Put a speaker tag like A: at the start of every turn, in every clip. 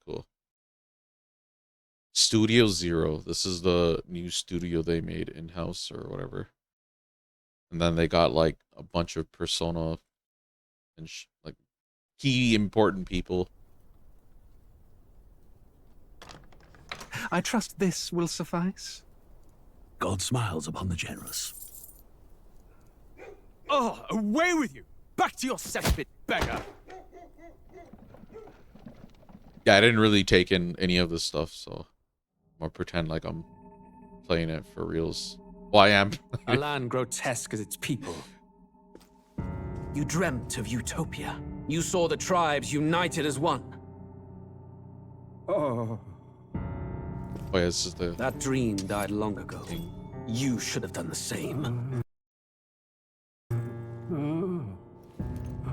A: cool. Studio Zero. This is the new studio they made in-house or whatever. And then they got like a bunch of Persona and like key important people.
B: I trust this will suffice.
C: God smiles upon the generous.
D: Oh, away with you! Back to your cesspit, beggar!
A: Yeah, I didn't really take in any of this stuff, so I'm gonna pretend like I'm playing it for reals. Well, I am.
D: A land grotesque as its people.
E: You dreamt of utopia. You saw the tribes united as one.
D: Oh.
A: Oh, yeah, this is the...
E: That dream died long ago.
A: thing.
E: You should have done the same.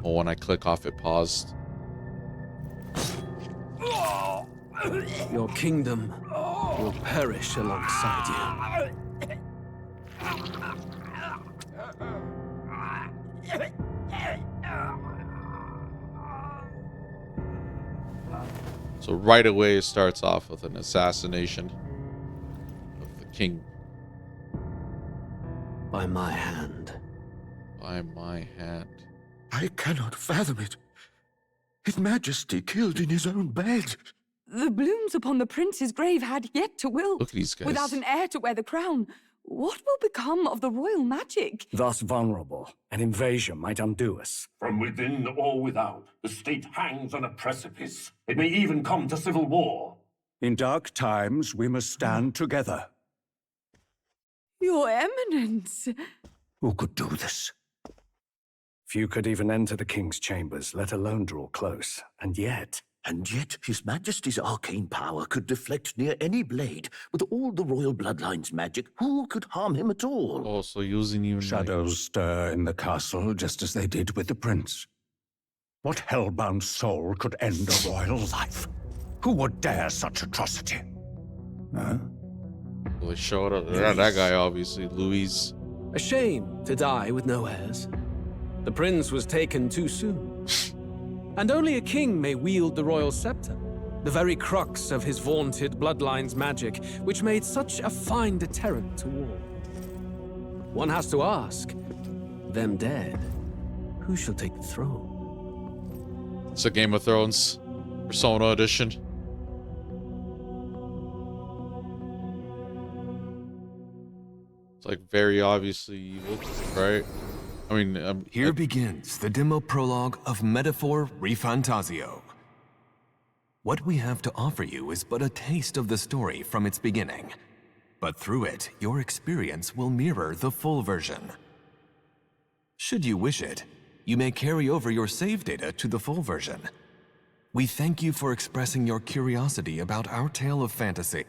A: Oh, when I click off, it paused.
E: Your kingdom will perish alongside
A: So right away, it starts off with an assassination of the king.
E: By my hand.
A: By my hand.
C: I cannot fathom it. His Majesty killed in his own bed.
F: The blooms upon the prince's grave had yet to wilt.
A: Look at these guys.
F: Without an heir to wear the crown, what will become of the royal magic?
B: Thus vulnerable, an invasion might undo us.
G: From within or without, the state hangs on a precipice. It may even come to civil war.
B: In dark times, we must stand together.
F: Your Eminence.
C: Who could do this?
B: Few could even enter the king's chambers, let alone draw close. And yet
C: His Majesty's arcane power could deflect near any blade. With all the royal bloodline's magic, who could harm him at all?
A: Oh, so using even
B: shadows stir in the castle like as they did with the prince. What hellbound soul could end a royal life? Who would dare such atrocity? Huh?
A: They showed up. That guy, obviously, Louis.
E: A shame to die with no heirs. The prince was taken too soon. And only a king may wield the royal scepter, the very crux of his vaunted bloodline's magic, which made such a fine deterrent to war. One has to ask, them dead, who shall take the throne?
A: It's a Game of Thrones Persona edition. It's like very obviously evil, right? I mean,
H: Here begins the demo prologue of Metaphor ReFantazio. What we have to offer you is but a taste of the story from its beginning, but through it, your experience will mirror the full version. Should you wish it, you may carry over your save data to the full version. We thank you for expressing your curiosity about our tale of fantasy.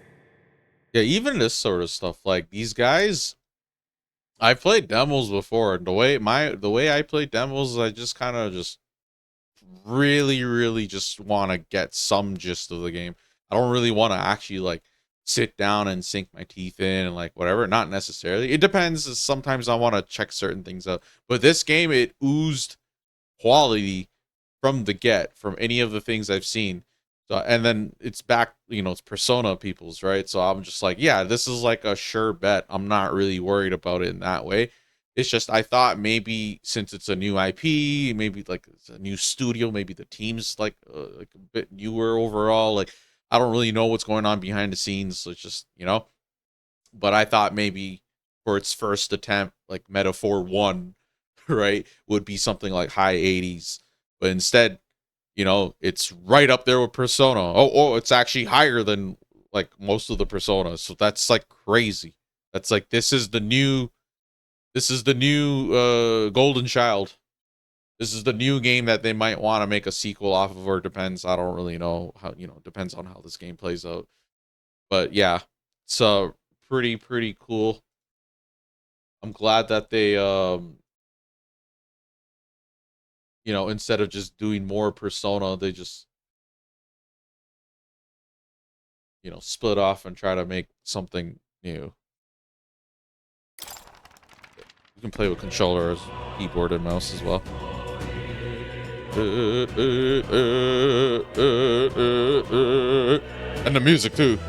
A: yeah, even this sort of stuff, like these guys, I played demos before, and the way I play demos, I just kind of just really just want to get some gist of the game. I don't really want to actually like sit down and sink my teeth in and like whatever. Not necessarily. It depends. Sometimes I want to check certain things out. But this game, it oozed quality from the get, from any of the things I've seen. So, and then it's back, you know, it's Persona people's, right? So I'm just like, yeah, this is like a sure bet. I'm not really worried about it in that way. It's just, I thought maybe since it's a new IP, maybe like it's a new studio, maybe the team's like a bit newer overall. Like, I don't really know what's going on behind the scenes. So it's just, you know, but I thought maybe for its first attempt, like Metaphor 1, right, would be something like high 80s. But instead, you know, it's right up there with Persona. Oh, it's actually higher than like most of the Personas. So that's like crazy. That's like, this is the new Golden Child. This is the new game that they might want to make a sequel off of, or depends. I don't really know how, you know, depends on how this game plays out. But yeah, it's pretty cool. I'm glad that they you know, instead of just doing more Persona, they just, you know, split off and try to make something new. You can play with controllers, keyboard, and mouse as well. And the music too.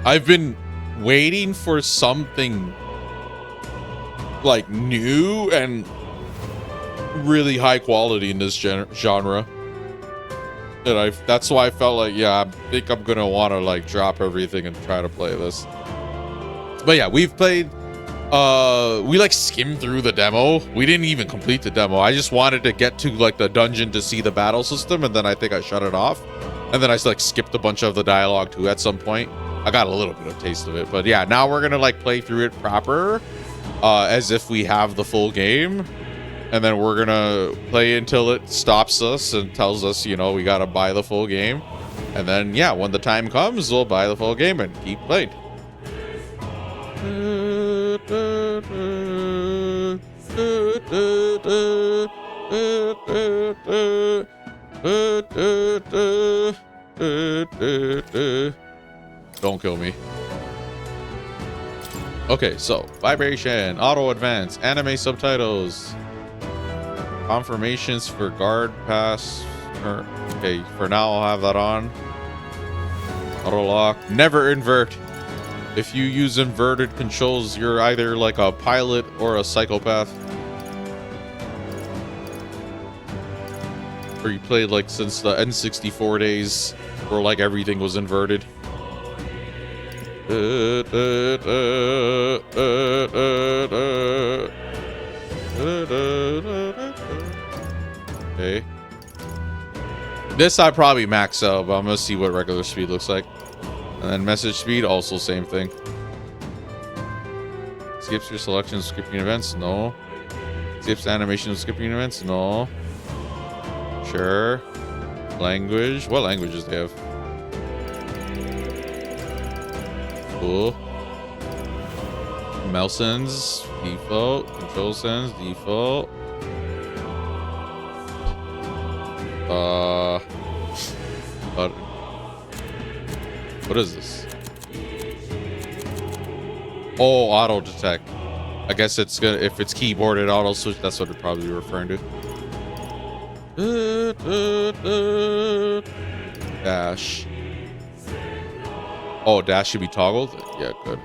A: I've been waiting for something like new and really high quality in this genre. And that's why I felt like, yeah, I think I'm gonna want to like drop everything and try to play this. But yeah, we've played, we like skimmed through the demo. We didn't even complete the demo. I just wanted to get to like the dungeon to see the battle system, and then I think I shut it off. And then I like skipped a bunch of the dialogue too at some point. I got a little bit of taste of it, but yeah, now we're gonna like play through it proper, as if we have the full game. And then we're gonna play until it stops us and tells us, you know, we gotta buy the full game. And then, yeah, when the time comes, we'll buy the full game and keep playing. Don't kill me. Okay, so vibration, auto advance, anime subtitles. Confirmations for guard pass. Okay, for now I'll have that on. Auto lock. Never invert. If you use inverted controls, you're either like a pilot or a psychopath. Or you played like since the N64 days, where like everything was inverted. Okay. This I probably max out, but I'm gonna see what regular speed looks like. And then message speed, also same thing. Skips your selection of skipping events? No. Skips animation of skipping events? No. Sure. Language? What languages do they have? Cool. Mouse sends, default. Control sends, default. But what is this? Oh, auto detect. I guess it's gonna, if it's keyboarded auto switch, that's what it probably referring to. Dash. Oh, dash should be toggled. Yeah, good.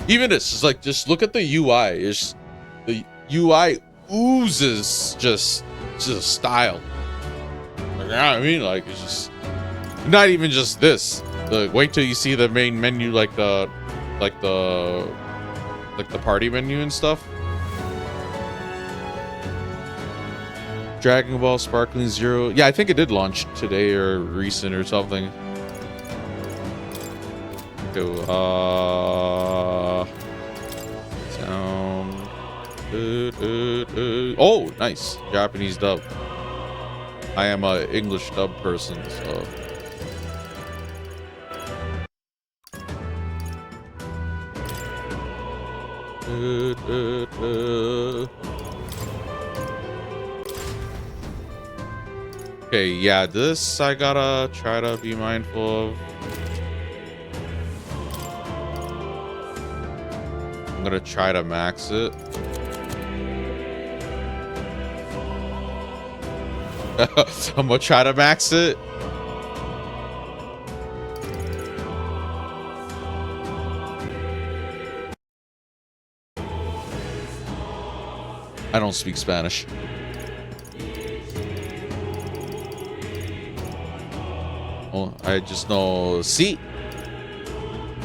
A: Even this is like, just look at the UI. It's the UI oozes just style. Like, you know what I mean? Like, it's just not even just this. Wait till you see the main menu, like the party menu and stuff. Dragon Ball Sparkling Zero. Yeah, I think it did launch today or recent or something. Okay, sound. Oh, nice. Japanese dub. I am a English dub person, so. Okay, yeah, this I gotta try to be mindful of. I'm gonna try to max it. I'm gonna try to max it. I don't speak Spanish. Oh, I just know sí.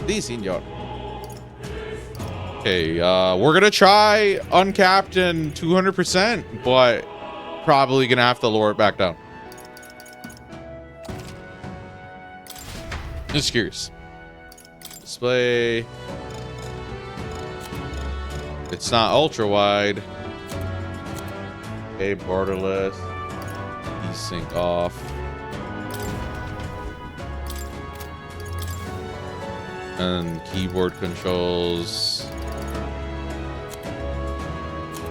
A: Sí, señor. Okay, we're gonna try uncapped and 200%, but probably gonna have to lower it back down. Just curious. Display. It's not ultra wide. Okay, borderless. Desync off. And keyboard controls.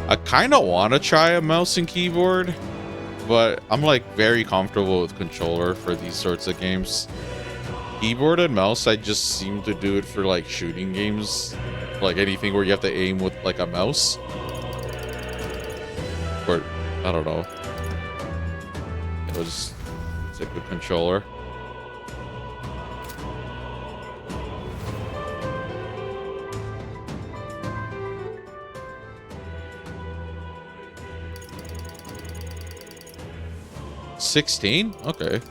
A: I kind of want to try a mouse and keyboard, but I'm like very comfortable with controller for these sorts of games. Keyboard and mouse, I just seem to do it for like shooting games, like anything where you have to aim with like a mouse. Or I don't know. It was stick with controller. $16? Okay.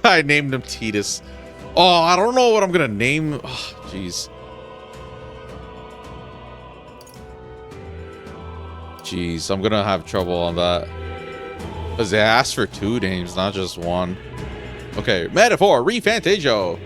A: I named him Titus. Oh, I don't know what I'm gonna name. Oh, jeez. Jeez, I'm gonna have trouble on that. Because they asked for 2 names, not just 1. Okay, Metaphor, ReFantazio.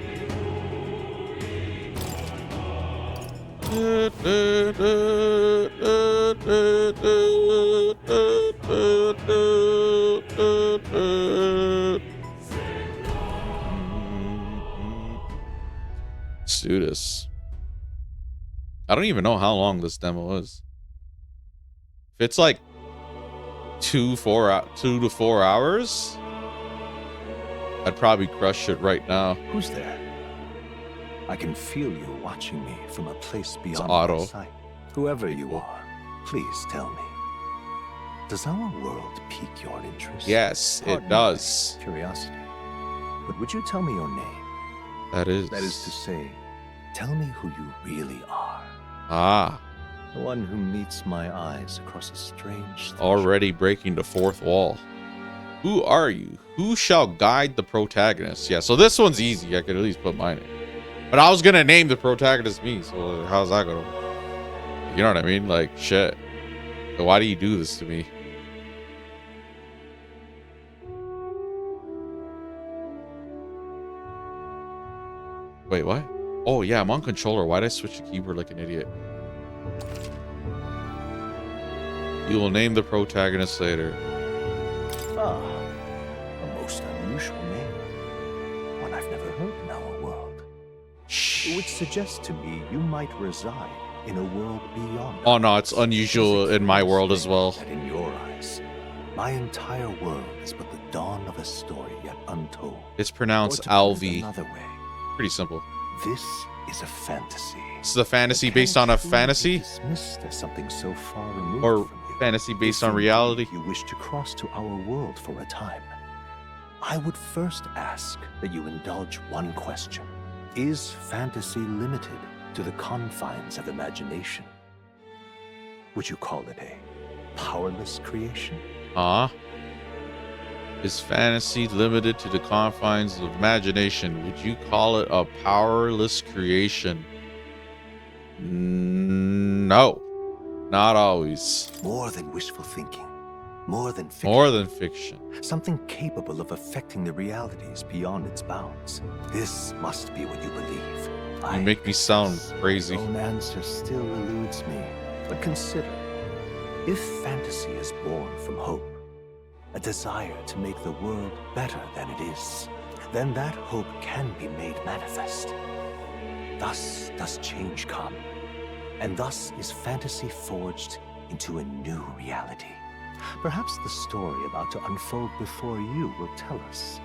A: Let's do this. I don't even know how long this demo is. If it's like 2 to 4 hours, I'd probably crush it right now.
I: Who's there? I can feel you watching me from a place beyond
A: Otto.
I: my sight. Whoever you are, please tell me. Does our world pique your interest?
A: Yes,
I: Pardon
A: it does.
I: my curiosity. But would you tell me your name?
A: That is
I: to say, tell me who you really are.
A: Ah,
I: The one who meets my eyes across a strange threshold.
A: already breaking the 4th wall. Who are you? Who shall guide the protagonist? Yeah, so this one's easy. I could at least put mine in. But I was gonna name the protagonist me, so how's that gonna? You know what I mean? Like, shit. Why do you do this to me? Wait, what? Oh yeah, I'm on controller. Why did I switch the keyboard like an idiot? You will name the protagonist later.
I: Ah, a most unusual name. One I've never heard in our world. It would suggest to me you might reside in a world beyond.
A: Oh no, it's
I: ours.
A: unusual in my world as well.
I: That in your eyes, my entire world is but the dawn of a story yet untold.
A: It's
I: Or
A: pronounced
I: to put it
A: Alvi.
I: another way,
A: Pretty simple.
I: this is a fantasy.
A: This is a fantasy
I: that
A: based on a
I: can't truly be
A: fantasy,
I: dismissed as something so far removed
A: or
I: from you.
A: fantasy based
I: If
A: on
I: indeed
A: reality.
I: you wish to cross to our world for a time, I would first ask that you indulge one question. Is fantasy limited to the confines of imagination? Would you call it a powerless creation?
A: Huh? Is fantasy limited to the confines of imagination? Would you call it a powerless creation? No, not always.
I: More than wishful thinking, more than fiction.
A: More than fiction.
I: Something capable of affecting the realities beyond its bounds. This must be what you believe.
A: You make me sound crazy.
I: Your own answer still eludes me. But consider, if fantasy is born from hope, a desire to make the world better than it is, then that hope can be made manifest. Thus does change come, and thus is fantasy forged into a new reality. Perhaps the story about to unfold before you will tell us.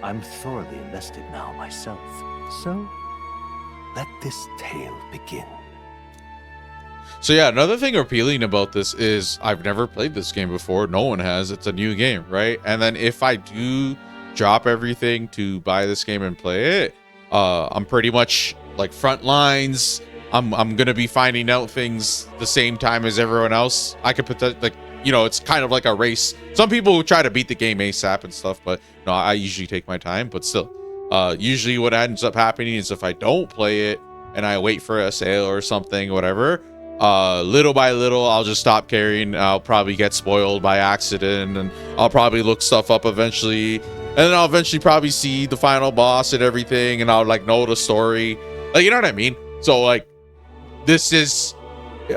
I: I'm thoroughly invested now myself, so let this tale begin.
A: So yeah, another thing appealing about this is I've never played this game before. No one has. It's a new game, right? And then if I do drop everything to buy this game and play it, I'm pretty much like front lines. I'm gonna be finding out things the same time as everyone else. I could put that, like, you know, it's kind of like a race. Some people try to beat the game ASAP and stuff, but no, I usually take my time. But still, usually what ends up happening is if I don't play it and I wait for a sale or something, whatever, little by little, I'll just stop caring. I'll probably get spoiled by accident, and I'll probably look stuff up eventually, and then I'll eventually probably see the final boss and everything, and I'll like know the story, like, you know what I mean? So like, this is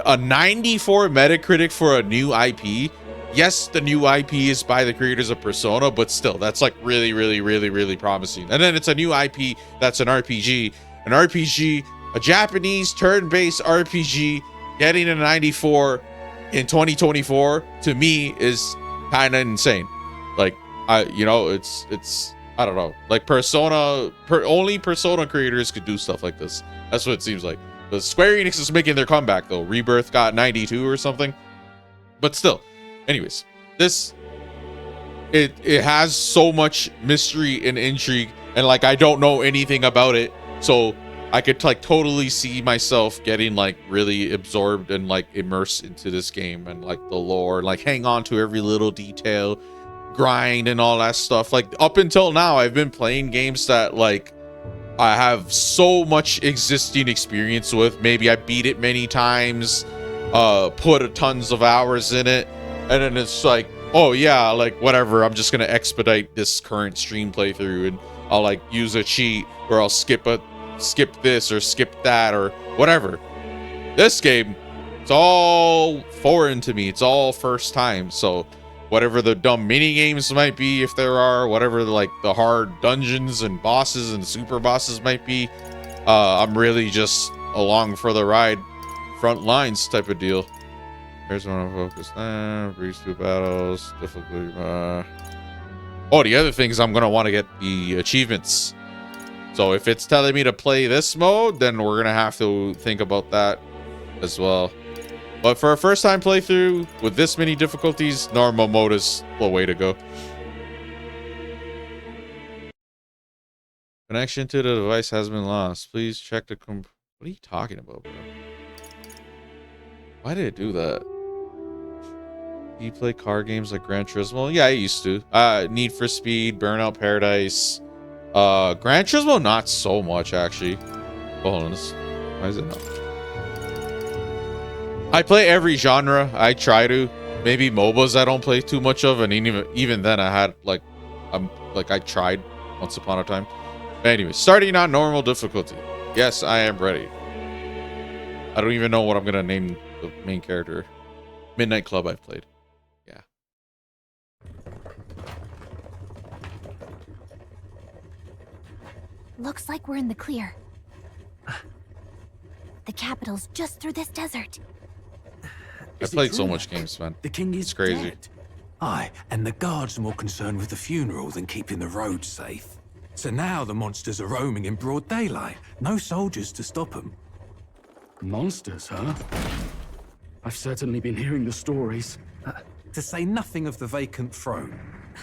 A: a 94 Metacritic for a new IP. Yes, the new IP is by the creators of Persona, but still, that's like really, really, really, really promising. And then it's a new IP that's an RPG, a Japanese turn-based RPG. Getting a 94 in 2024 to me is kind of insane. Like, you know, it's I don't know. Like only Persona creators could do stuff like this. That's what it seems like. But Square Enix is making their comeback though. Rebirth got 92 or something. But still, anyways, this it has so much mystery and intrigue, and like I don't know anything about it, so I could like totally see myself getting like really absorbed and like immersed into this game and like the lore, like hang on to every little detail, grind and all that stuff. Like up until now, I've been playing games that like I have so much existing experience with. Maybe I beat it many times, put tons of hours in it, and then it's like, oh yeah, like whatever, I'm just gonna expedite this current stream playthrough and I'll like use a cheat, or I'll skip this or skip that or whatever. This game, it's all foreign to me. It's all first time. So whatever the dumb mini games might be, if there are, whatever like the hard dungeons and bosses and super bosses might be, I'm really just along for the ride, front lines type of deal. Here's one to focus there. Breeze through battles. Difficulty. Oh, the other thing is I'm gonna want to get the achievements. So if it's telling me to play this mode, then we're gonna have to think about that as well. But for a first time playthrough with this many difficulties, normal mode is the way to go. Connection to the device has been lost. Please check the what are you talking about, bro? Why did it do that? Do you play car games like Gran Turismo? Yeah, I used to. Need for Speed, Burnout Paradise. Gran Turismo, not so much, actually. Hold on, why is it not? I play every genre. I try to. Maybe MOBAs I don't play too much of, and even then I had like I tried once upon a time. Anyway, starting on normal difficulty. Yes, I am ready. I don't even know what I'm gonna name the main character. Midnight Club I've played. Yeah.
J: Looks like we're in the clear. The capital's just through this desert.
A: I played so much games, man.
B: The king is
A: It's crazy.
B: dead. Aye, and the guards are more concerned with the funeral than keeping the roads safe. So now the monsters are roaming in broad daylight. No soldiers to stop them.
K: Monsters, huh? I've certainly been hearing the stories.
B: To say nothing of the vacant throne.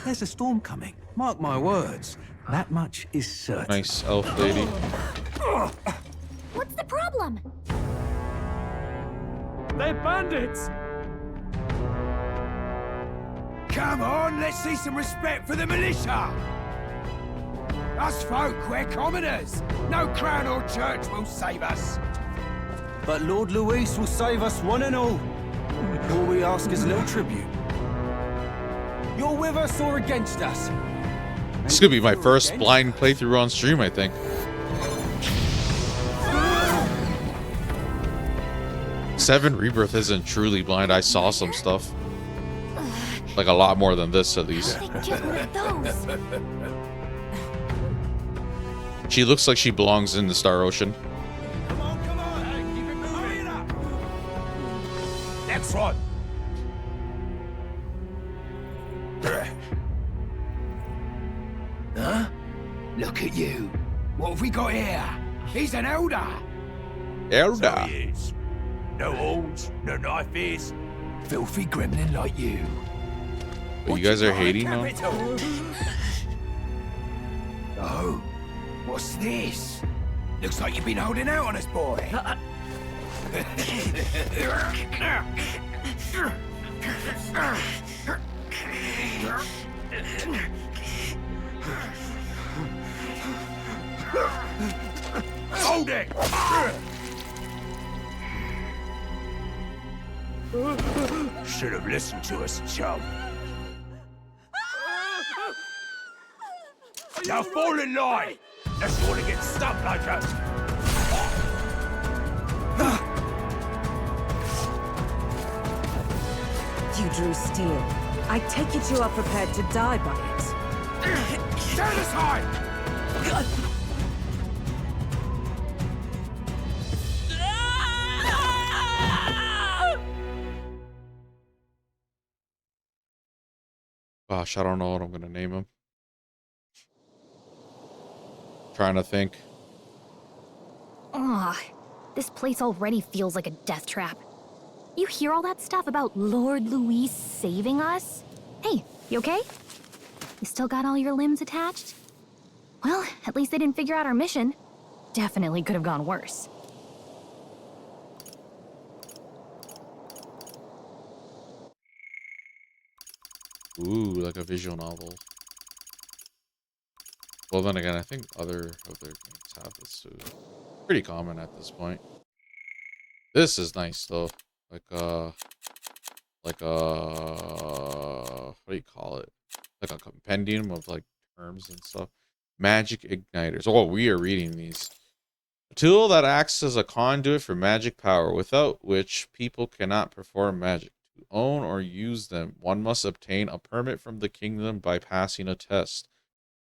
B: There's a storm coming. Mark my words. That much is certain.
A: Nice elf lady.
J: What's the problem?
D: They're bandits!
L: Come on, let's see some respect for the militia! Us folk, we're commoners. No crown or church will save us.
M: But Lord Luis will save us one and all. All we ask is a little tribute. You're with us or against us?
A: This is gonna be my first blind playthrough on stream, I think. 7 Rebirth isn't truly blind. I saw some stuff. Like a lot more than this, at least. She looks like she belongs in the Star Ocean.
L: Come on, hey, keep it moving up. Next one. Huh? Look at you. What have we got here? He's an elder.
A: Elder.
L: So he is. No horns, no knife is. Filthy gremlin like you.
A: But you guys are hating now?
L: Oh, what's this? Looks like you've been holding out on us, boy. Hold it! Should have listened to us, chum. Now fall in line! Unless you want to get stuck like us.
N: You drew steel. I take it you are prepared to die by it.
L: Stand aside!
A: Gosh, I don't know what I'm gonna name him. Trying to think.
J: Ah, This place already feels like a death trap. You hear all that stuff about Lord Louis saving us? Hey, you okay? You still got all your limbs attached? Well, at least they didn't figure out our mission. Definitely could have gone worse.
A: Ooh, like a visual novel. Well, then again, I think other of their games have this too. Pretty common at this point. This is nice though. Like what do you call it? Like a compendium of like terms and stuff. Magic igniters. Oh, we are reading these. A tool that acts as a conduit for magic power, without which people cannot perform magic. To own or use them, one must obtain a permit from the kingdom by passing a test.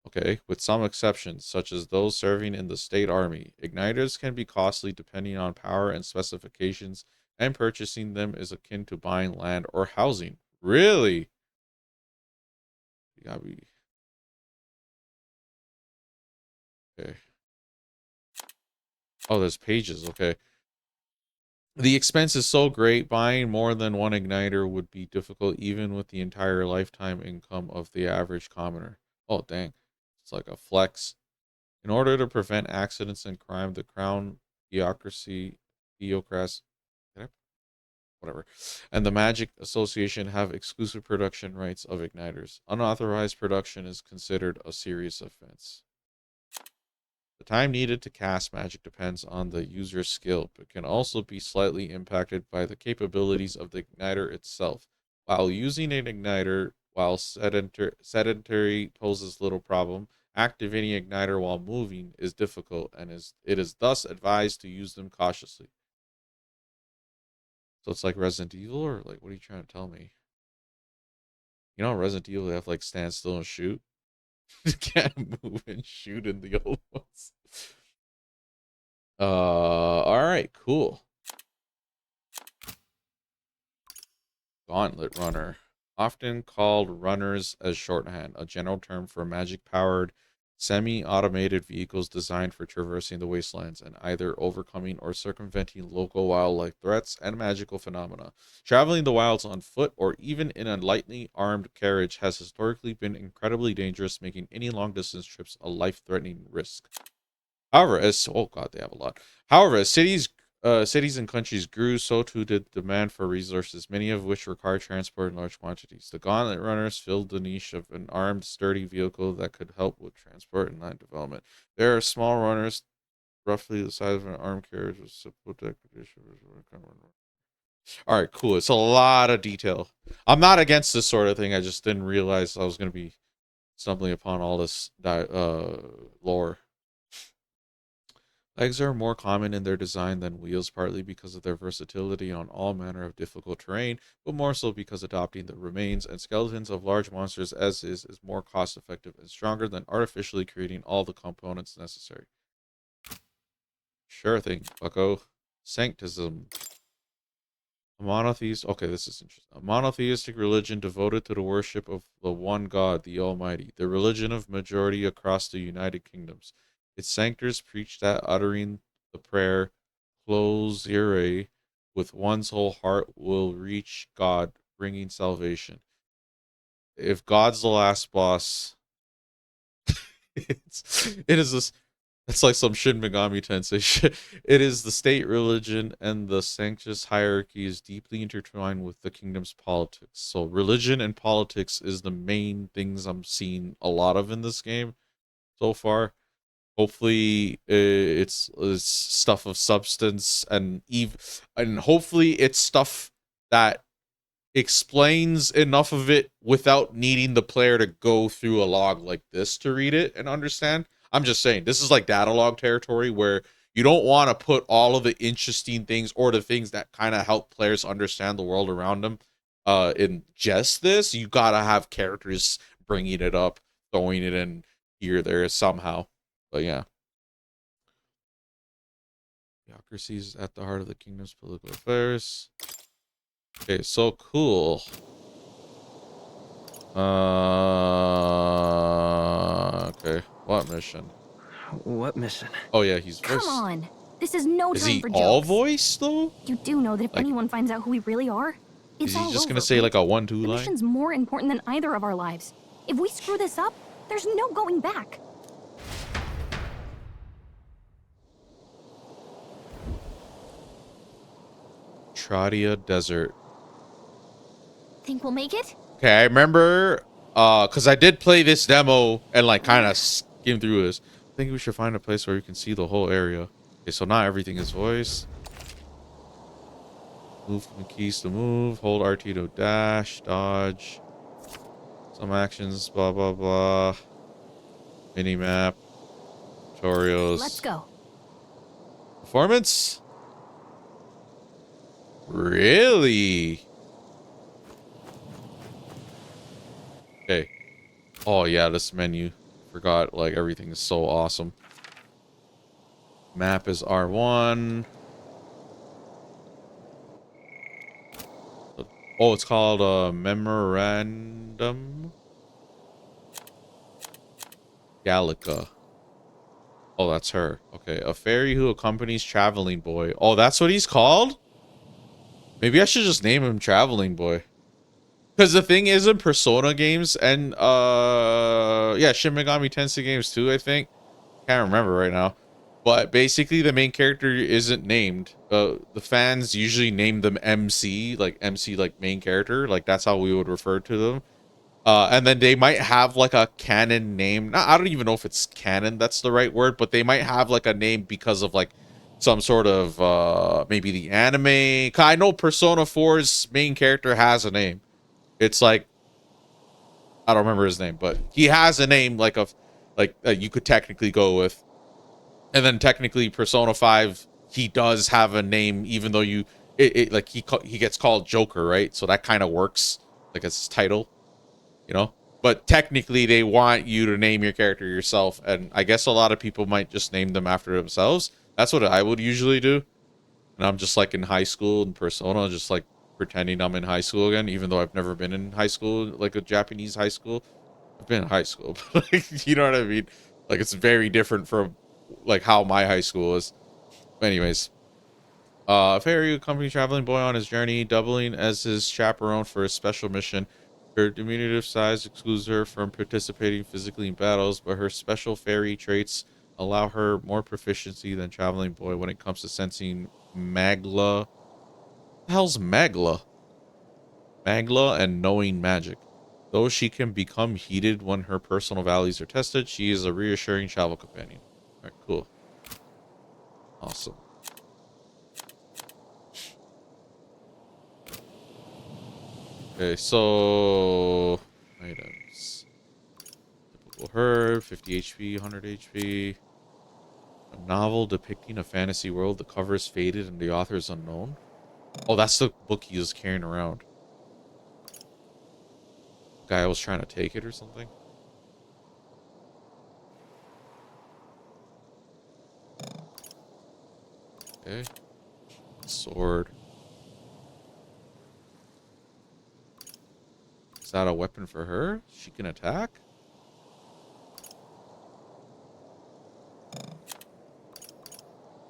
A: Okay, with some exceptions, such as those serving in the state army. Igniters can be costly depending on power and specifications, and purchasing them is akin to buying land or housing. Really? You gotta be... Okay. Oh, there's pages, okay. The expense is so great, buying more than one igniter would be difficult even with the entire lifetime income of the average commoner. Oh, dang. It's like a flex. In order to prevent accidents and crime, the crown theocracy, whatever, and the Magic Association have exclusive production rights of igniters. Unauthorized production is considered a serious offense. The time needed to cast magic depends on the user's skill, but can also be slightly impacted by the capabilities of the igniter itself. While using an igniter while sedentary poses little problem, activating igniter while moving is difficult, and it is thus advised to use them cautiously. So it's like Resident Evil, or like, what are you trying to tell me? You know, Resident Evil, they have like stand still and shoot. You can't move and shoot in the old ones. All right, cool. Gauntlet runner, often called runners as shorthand, a general term for magic-powered, semi-automated vehicles designed for traversing the wastelands and either overcoming or circumventing local wildlife threats and magical phenomena. Traveling the wilds on foot or even in a lightly armed carriage has historically been incredibly dangerous, making any long-distance trips a life-threatening risk. However, oh god, they have a lot. However, as cities and countries grew, so too did demand for resources, many of which require transport in large quantities. The Gauntlet Runners filled the niche of an armed, sturdy vehicle that could help with transport and land development. There are small runners, roughly the size of an armed carriage with simple deck. All right, cool. It's a lot of detail. I'm not against this sort of thing. I just didn't realize I was going to be stumbling upon all this lore. Legs are more common in their design than wheels, partly because of their versatility on all manner of difficult terrain, but more so because adopting the remains and skeletons of large monsters as is more cost-effective and stronger than artificially creating all the components necessary. Sure thing, bucko. Sanctism. A monotheist... Okay, this is interesting. A monotheistic religion devoted to the worship of the one God, the Almighty, the religion of majority across the United Kingdoms. Its sanctors preach that uttering the prayer "Close Ire" with one's whole heart will reach God, bringing salvation. If God's the last boss, it is this. It's like some Shin Megami Tensei shit. It is the state religion, and the sanctus hierarchy is deeply intertwined with the kingdom's politics. So religion and politics is the main things I'm seeing a lot of in this game so far. Hopefully, it's stuff of substance, and hopefully it's stuff that explains enough of it without needing the player to go through a log like this to read it and understand. I'm just saying, this is like data log territory where you don't want to put all of the interesting things or the things that kind of help players understand the world around them in just this. You gotta have characters bringing it up, throwing it in here, there somehow. But yeah. Theocracy is at the heart of the kingdom's political affairs. Okay, so cool. Okay. What mission?
M: What mission?
A: Oh yeah, he's
J: Come on. This is no
A: Is
J: time
A: he
J: for
A: all
J: jokes.
A: voice though?
J: You do know that if
A: Like,
J: anyone finds out who we really are, it's
A: is he
J: all
A: just
J: over,
A: gonna say
J: right?
A: like a 1-2
J: The
A: line?
J: mission's more important than either of our lives. If we screw this up, there's no going back.
A: Tradia Desert.
J: Think we'll make it?
A: Okay, I remember because I did play this demo and like kind of skim through this. I think we should find a place where we can see the whole area. Okay, so not everything is voice. Move from the keys to move. Hold RT to dash, dodge. Some actions, blah blah blah. Mini map. Tutorials.
J: Let's go.
A: Performance? Really? Okay. Oh yeah, this menu. Forgot, like, everything is so awesome. Map is R1. Oh, it's called Memorandum Gallica. Oh, that's her. Okay, a fairy who accompanies Traveling Boy. Oh, that's what he's called? Maybe I should just name him Traveling Boy. Because the thing is, in Persona games and yeah, Shin Megami Tensei games too, I think. Can't remember right now. But basically the main character isn't named. The fans usually name them MC, like main character. Like that's how we would refer to them. And then they might have like a canon name. I don't even know if it's canon, that's the right word, but they might have like a name because of like some sort of maybe the anime. I know Persona 4's main character has a name. It's like, I don't remember his name, but he has a name like you could technically go with. And then technically Persona 5, he does have a name, even though he gets called Joker, right? So that kind of works, like it's his title, you know. But technically they want you to name your character yourself, and I guess a lot of people might just name them after themselves. That's what I would usually do. And I'm just like in high school in Persona, just like pretending I'm in high school again, even though I've never been in high school, like a Japanese high school. I've been in high school, but like, you know what I mean? Like it's very different from like how my high school is. Anyways, fairy accompanies Traveling Boy on his journey, doubling as his chaperone for a special mission. Her diminutive size excludes her from participating physically in battles, but her special fairy traits allow her more proficiency than Traveling Boy when it comes to sensing Magla. What the hell's Magla? Magla and knowing magic. Though she can become heated when her personal values are tested, she is a reassuring travel companion. Alright, cool. Awesome. Okay, so items. Typical herb, 50 HP, 100 HP. A novel depicting a fantasy world. The cover is faded and the author is unknown. Oh, that's the book he was carrying around. Guy was trying to take it or something. Okay. Sword. Is that a weapon for her? She can attack?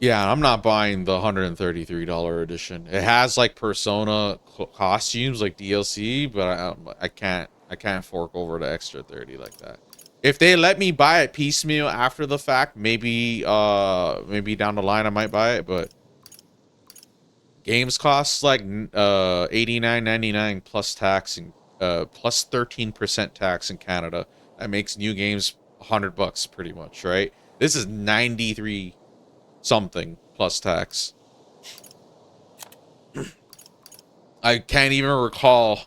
A: Yeah, I'm not buying the $133 edition. It has like Persona costumes, like DLC, but I can't fork over the extra 30 like that. If they let me buy it piecemeal after the fact, maybe down the line I might buy it, but games costs like $89.99 plus tax and plus 13% tax in Canada. That makes new games $100 pretty much, right? This is 93 something plus tax. I can't even recall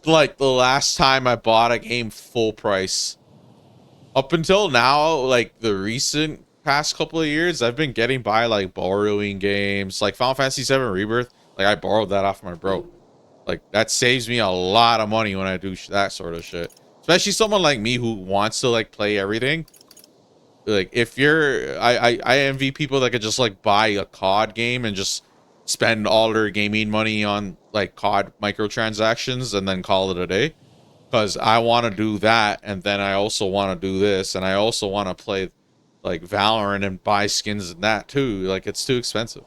A: like the last time I bought a game full price. Up until now, like the recent past couple of years, I've been getting by like borrowing games, like Final Fantasy VII Rebirth. Like I borrowed that off my bro. Like that saves me a lot of money when I do that sort of shit. Especially someone like me who wants to like play everything. Like if you're, I envy people that could just like buy a COD game and just spend all their gaming money on like COD microtransactions and then call it a day. Because I want to do that, and then I also want to do this, and I also want to play like Valorant and buy skins and that too. Like it's too expensive.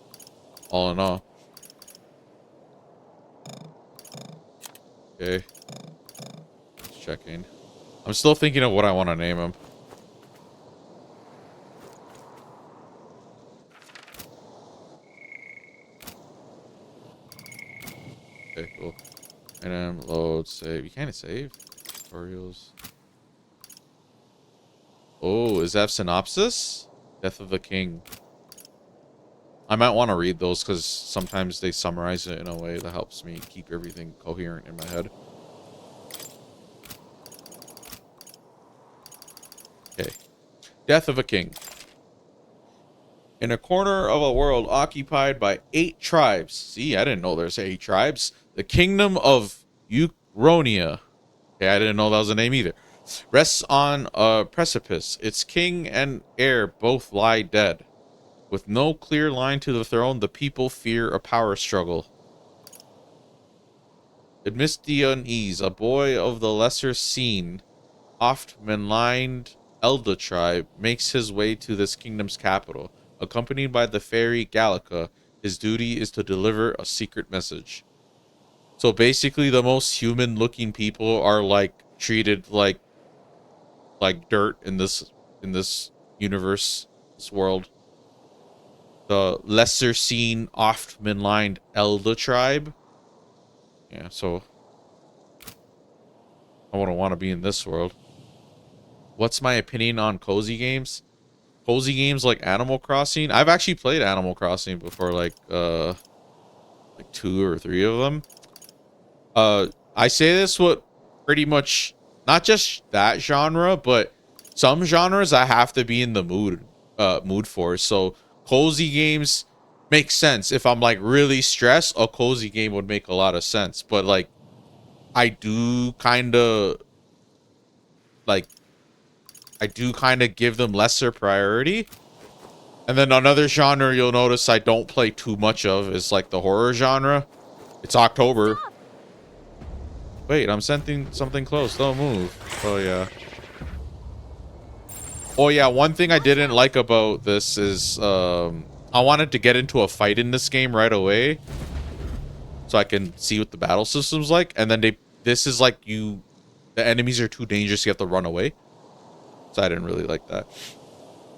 A: All in all. Okay. Just checking. I'm still thinking of what I want to name him. Okay, cool. And then load, save. You can't save. Tutorials. Oh, is that synopsis? Death of the King. I might want to read those because sometimes they summarize it in a way that helps me keep everything coherent in my head. Okay. Death of a King. In a corner of a world occupied by 8 tribes. See, I didn't know there's 8 tribes. The kingdom of Euchronia. Okay, I didn't know that was a name either. Rests on a precipice. Its king and heir both lie dead. With no clear line to the throne, the people fear a power struggle. Amidst the unease, a boy of the lesser seen, oft maligned Elda tribe, makes his way to this kingdom's capital. Accompanied by the fairy Gallica, his duty is to deliver a secret message. So basically, the most human-looking people are like treated like dirt in this universe, this world. The lesser seen, oft maligned Elda tribe. Yeah, so I wouldn't want to be in this world. What's my opinion on cozy games? Cozy games like Animal Crossing. I've actually played Animal Crossing before, like 2 or 3 of them. I say this with pretty much not just that genre, but some genres I have to be in the mood for. So cozy games make sense. If I'm like really stressed, a cozy game would make a lot of sense. But like I do kind of give them lesser priority. And then another genre you'll notice I don't play too much of is like the horror genre. It's October. Wait, I'm sensing something close. Don't move. Oh, yeah. Oh, yeah. One thing I didn't like about this is I wanted to get into a fight in this game right away so I can see what the battle system's like. And then this is like the enemies are too dangerous. You have to run away. So I didn't really like that.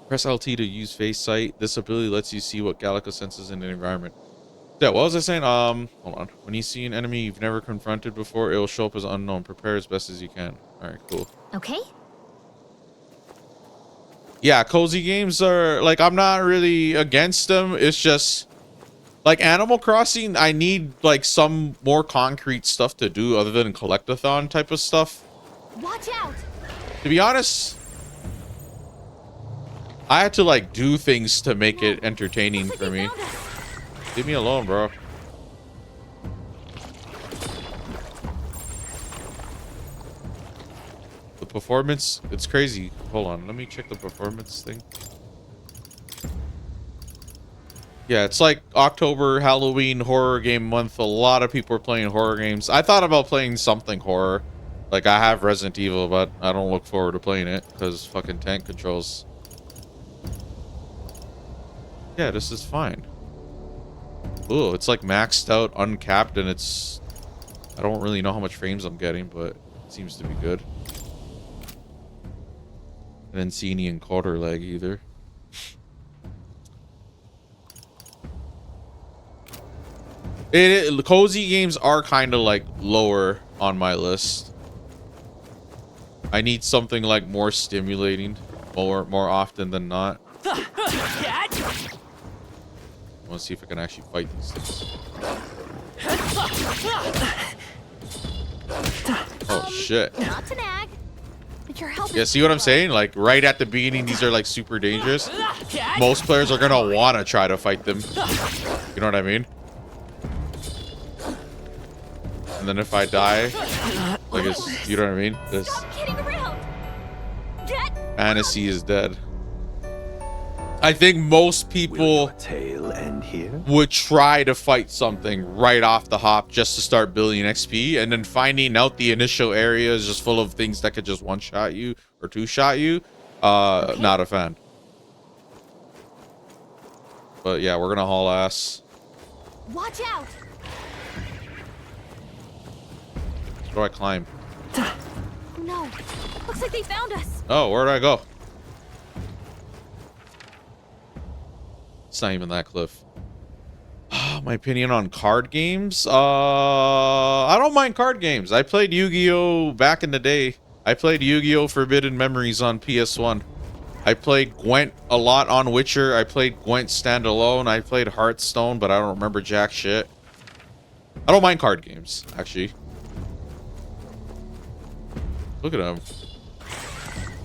A: Press LT to use face sight. This ability lets you see what Gallica senses in an environment. Yeah, what was I saying? Hold on. When you see an enemy you've never confronted before, it will show up as unknown. Prepare as best as you can. All right, cool.
J: Okay.
A: Yeah, cozy games are like, I'm not really against them. It's just like Animal Crossing. I need like some more concrete stuff to do other than collectathon type of stuff.
J: Watch out.
A: To be honest, I had to like do things to make it entertaining for me. Leave me alone, bro. The performance, it's crazy. Hold on, let me check the performance thing. Yeah, it's like October, Halloween, horror game month. A lot of people are playing horror games. I thought about playing something horror. Like, I have Resident Evil, but I don't look forward to playing it because fucking tank controls. Yeah, this is fine. Ooh, it's like maxed out, uncapped, and it's... I don't really know how much frames I'm getting, but it seems to be good. I didn't see any encoder lag either. Cozy games are kind of like lower on my list. I need something like more stimulating, more often than not. I want to see if I can actually fight these things. Oh shit.
J: Not to nag, but your help.
A: Yeah, see what I'm saying? Like right at the beginning, these are like super dangerous. Most players are gonna want to try to fight them. You know what I mean? And then if I die, like it's, you know what I mean? This fantasy is dead. I think most people would try to fight something right off the hop just to start building XP, and then finding out the initial area is just full of things that could just one-shot you or two-shot you. Not a fan. But yeah, we're gonna haul ass.
J: Watch out!
A: Where do I climb?
J: No, looks like they found us.
A: Oh, where'd I go? It's not even that cliff. My opinion on card games? I don't mind card games. I played Yu-Gi-Oh! Back in the day. I played Yu-Gi-Oh! Forbidden Memories on PS1. I played Gwent a lot on Witcher. I played Gwent standalone. I played Hearthstone, but I don't remember jack shit. I don't mind card games, actually. Look at him.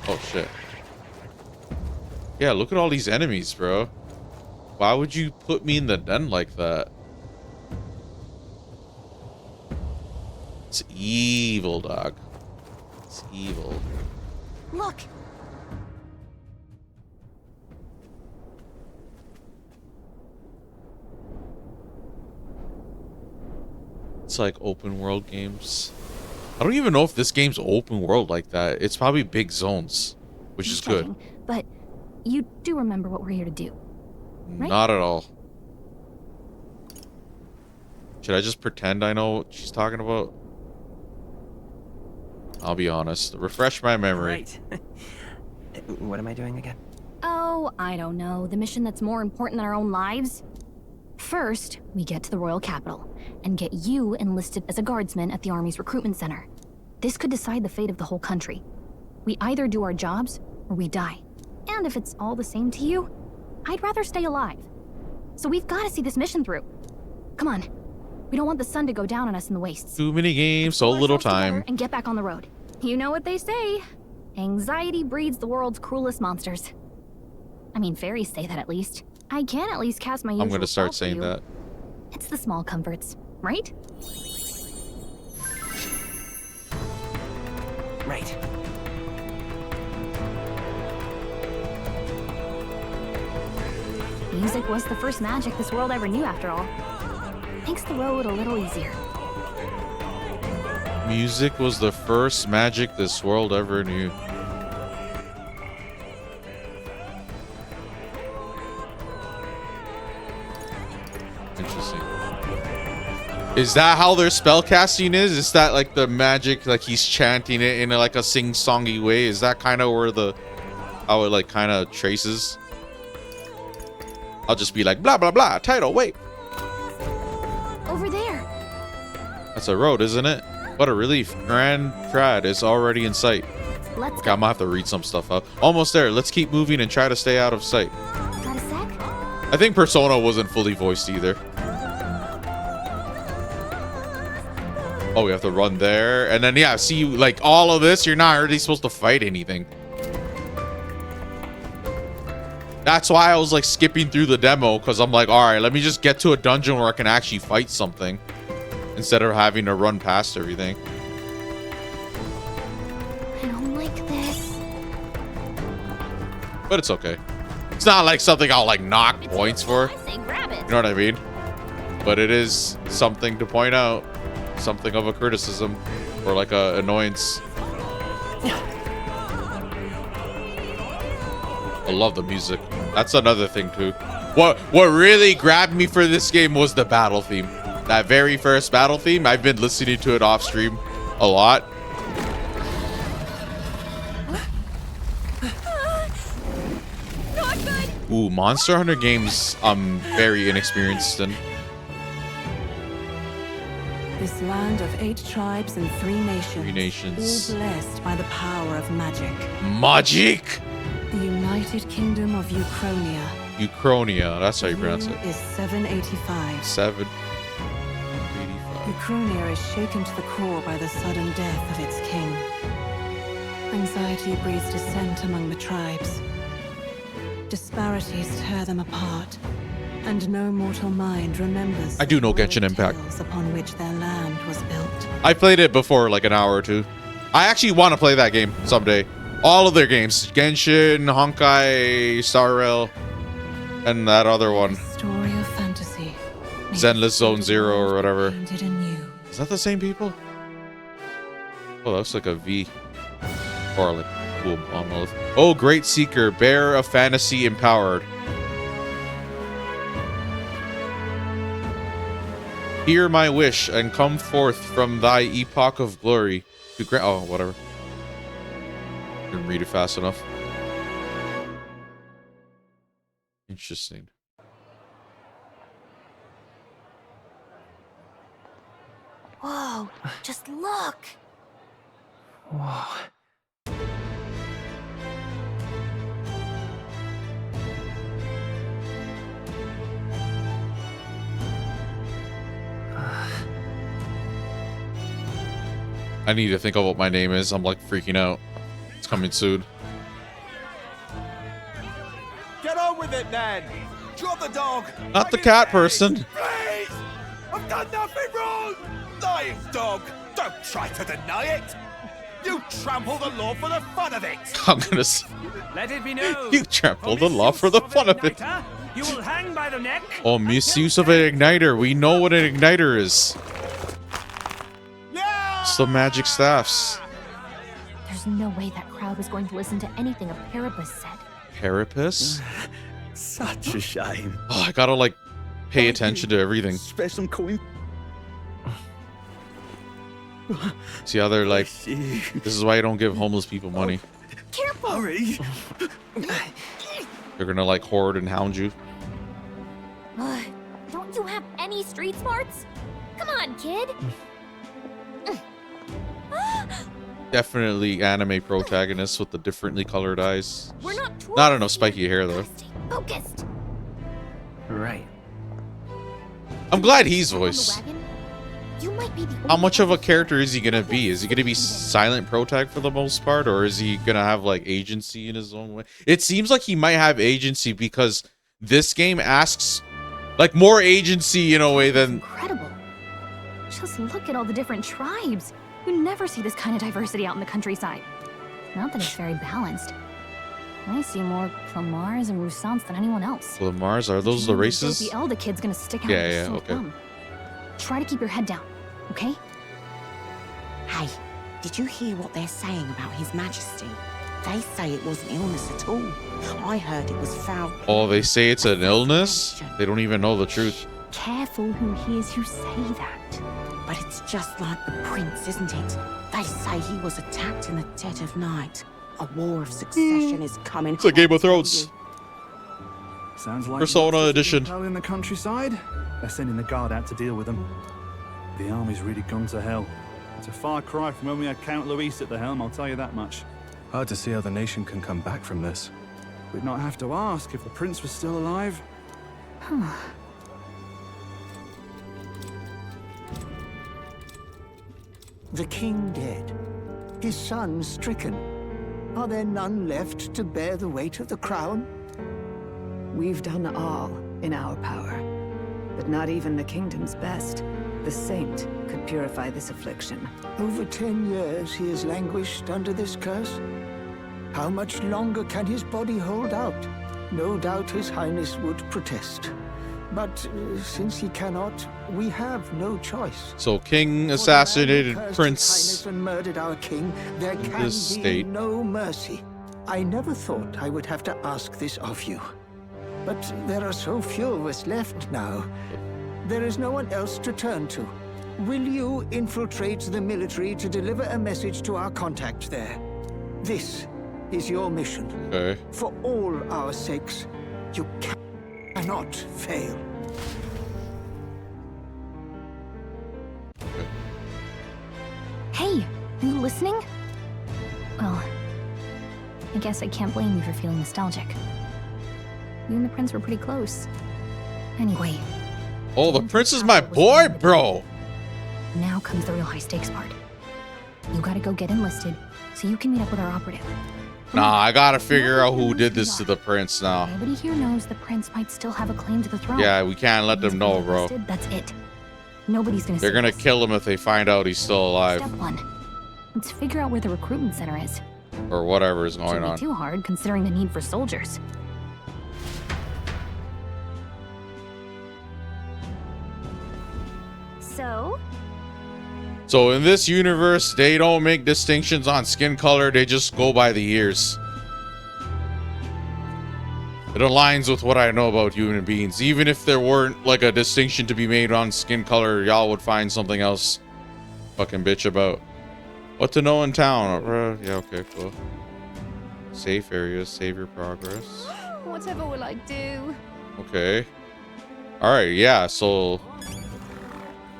A: Oh, shit. Yeah, look at all these enemies, bro. Why would you put me in the den like that? It's evil, dog. It's evil.
J: Look!
A: It's like open world games. I don't even know if this game's open world like that. It's probably big zones, which is good.
J: But you do remember what we're here to do, right?
A: Not at all. Should I just pretend I know what she's talking about? I'll be honest. Refresh my memory.
O: Right. What am I doing again?
J: Oh, I don't know. The mission that's more important than our own lives? First, we get to the royal capital and get you enlisted as a guardsman at the army's recruitment center. This could decide the fate of the whole country. We either do our jobs or we die. And if it's all the same to you, I'd rather stay alive. So we've got to see this mission through. Come on. We don't want the sun to go down on us in the wastes.
A: Too many games, so little time.
J: And get back on the road. You know what they say. Anxiety breeds the world's cruelest monsters. I mean, fairies say that at least. I can at least cast my usual
A: I'm gonna start
J: spell for
A: saying
J: you.
A: that.
J: It's the small comforts, right?
O: Right.
J: Music was the first magic this world ever knew, after all. Makes the road a little easier.
A: Music was the first magic this world ever knew. Interesting. Is that how their spell casting is? Is that like the magic, like he's chanting it in like a sing-songy way? Is that kind of where the, how it like kind of traces? I'll just be like, blah, blah, blah, title, wait.
J: Over there.
A: That's a road, isn't it? What a relief. Grand Trad is already in sight.
J: Let's
A: Okay, I'm gonna have to read some stuff up. Almost there. Let's keep moving and try to stay out of sight.
J: Got a sec?
A: I think Persona wasn't fully voiced either. Oh, we have to run there. And then, yeah, see, like, all of this, you're not really supposed to fight anything. That's why I was, like, skipping through the demo, because I'm like, all right, let me just get to a dungeon where I can actually fight something instead of having to run past everything.
J: I don't like this.
A: But it's okay. It's not like something I'll, like, knock points for.
J: I say grab it.
A: You know what I mean? But it is something to point out. Something of a criticism or like a annoyance. I love the music. That's another thing too. What really grabbed me for this game was the battle theme. That very first battle theme. I've been listening to it off stream a lot.
J: Not good.
A: Ooh, Monster Hunter games I'm very inexperienced in.
N: This land of 8 tribes and 3 nations.
A: 3 nations.
N: All blessed by the power of magic.
A: Magic!
N: The United Kingdom of Uchronia.
A: Uchronia, that's how you pronounce it.
N: Is 785.
A: 785.
N: Uchronia is shaken to the core by the sudden death of its king. Anxiety breeds dissent among the tribes. Disparities tear them apart. And no mortal mind remembers.
A: I do know Genshin Impact.
N: Upon which their land was built.
A: I played it before, like an hour or two. I actually want to play that game someday. All of their games. Genshin, Honkai, Star Rail, and that other one.
N: Story of fantasy.
A: Zenless Zone Zero or whatever.
N: Painted anew.
A: Is that the same people? Oh, that looks like a V. Or like cool monolith. Oh, Great Seeker, bearer of fantasy empowered. Hear my wish and come forth from thy epoch of glory to grant. Oh, whatever. Didn't read it fast enough. Interesting.
J: Whoa, just look.
O: Whoa.
A: I need to think of what my name is. I'm like freaking out. It's coming soon.
L: Get on with it, then. Drop the dog.
A: Not the cat person.
L: Please! I've done nothing wrong! Lying dog! Don't try to deny it! You trample the law for the fun of it!
A: I'm gonna.
D: Let it be known.
A: You trample the law for the fun of it.
D: You will hang by the neck.
A: Oh, misuse of an igniter. We know what an igniter is. It's the magic staffs.
J: There's no way that crowd was going to listen to anything a Parapus said.
A: Parapus?
C: Such a shame.
A: Oh, I gotta like pay attention to everything.
C: Spare some coin.
A: See how they're like, this is why you don't give homeless people money.
J: Careful!
C: Hurry.
A: They're gonna like hoard and hound you.
J: Don't you have any street smarts? Come on, kid.
A: Definitely anime protagonists with the differently colored eyes.
J: We're not
A: I don't know, spiky hair though.
J: focused.
O: Right.
A: I'm glad he's voiced.
J: You might be the
A: How much of a character is he gonna be? Is he gonna be silent protag for the most part, or is he gonna have like agency in his own way? It seems like he might have agency because this game asks like more agency in a way than.
J: Incredible. Just look at all the different tribes. You never see this kind of diversity out in the countryside. Not that it's very balanced. I see more Plamars and Roussants than anyone else.
A: Lamars, are those the races?
J: The Elder kid's gonna stick out.
A: Yeah,
J: with a sore
A: okay.
J: thumb. Try to keep your head down, okay?
P: Hey, did you hear what they're saying about His Majesty? They say it wasn't illness at all. I heard it was foul.
A: Oh, they say it's an illness? They don't even know the truth.
P: Careful who hears you say that. But it's just like the prince, isn't it? They say he was attacked in the dead of night. A war of succession is coming.
A: It's like Game of Thrones.
K: Sounds like
A: Persona edition.
K: In the countryside, they're sending the guard out to deal with them. The army's really gone to hell. It's a far cry from when we had Count Luis at the helm, I'll tell you that much.
H: Hard to see how the nation can come back from this.
K: We'd not have to ask if the prince was still alive.
Q: The king dead, his son stricken. Are there none left to bear the weight of the crown?
F: We've done all in our power, but not even the kingdom's best, the saint, could purify this affliction.
Q: Over 10 years he has languished under this curse. How much longer can his body hold out? No doubt his highness would protest. But since he cannot, we have no choice.
A: So King assassinated Prince
Q: And murdered our king. There
A: in
Q: can
A: this
Q: be
A: state.
Q: no mercy. I never thought I would have to ask this of you. But there are so few of us left now. There is no one else to turn to. Will you infiltrate the military to deliver a message to our contact there? This is your mission.
A: Okay.
Q: For all our sakes, you cannot fail.
J: Hey, are you listening? Well, I guess I can't blame you for feeling nostalgic. You and the prince were pretty close. Anyway.
A: Oh, the prince is my boy, bro.
J: Now comes the real high stakes part. You gotta go get enlisted so you can meet up with our operative.
A: Nah, I gotta figure out who did this to the prince now.
J: Nobody here knows the prince might still have a claim to the throne.
A: Yeah, we can't let them know, bro.
J: Enlisted, that's it. Nobody's gonna
A: They're
J: see
A: gonna
J: this.
A: kill him if they find out he's still alive.
J: Step one. Let's figure out where the recruitment center is.
A: Or whatever is going
J: Shouldn't be
A: on.
J: too hard considering the need for soldiers. So?
A: So in this universe, they don't make distinctions on skin color. They just go by the ears. It aligns with what I know about human beings. Even if there weren't like a distinction to be made on skin color, y'all would find something else fucking bitch about. What to know in town? Yeah, okay, cool. Safe areas, save your progress.
F: Whatever will I do?
A: Okay. Alright, yeah, so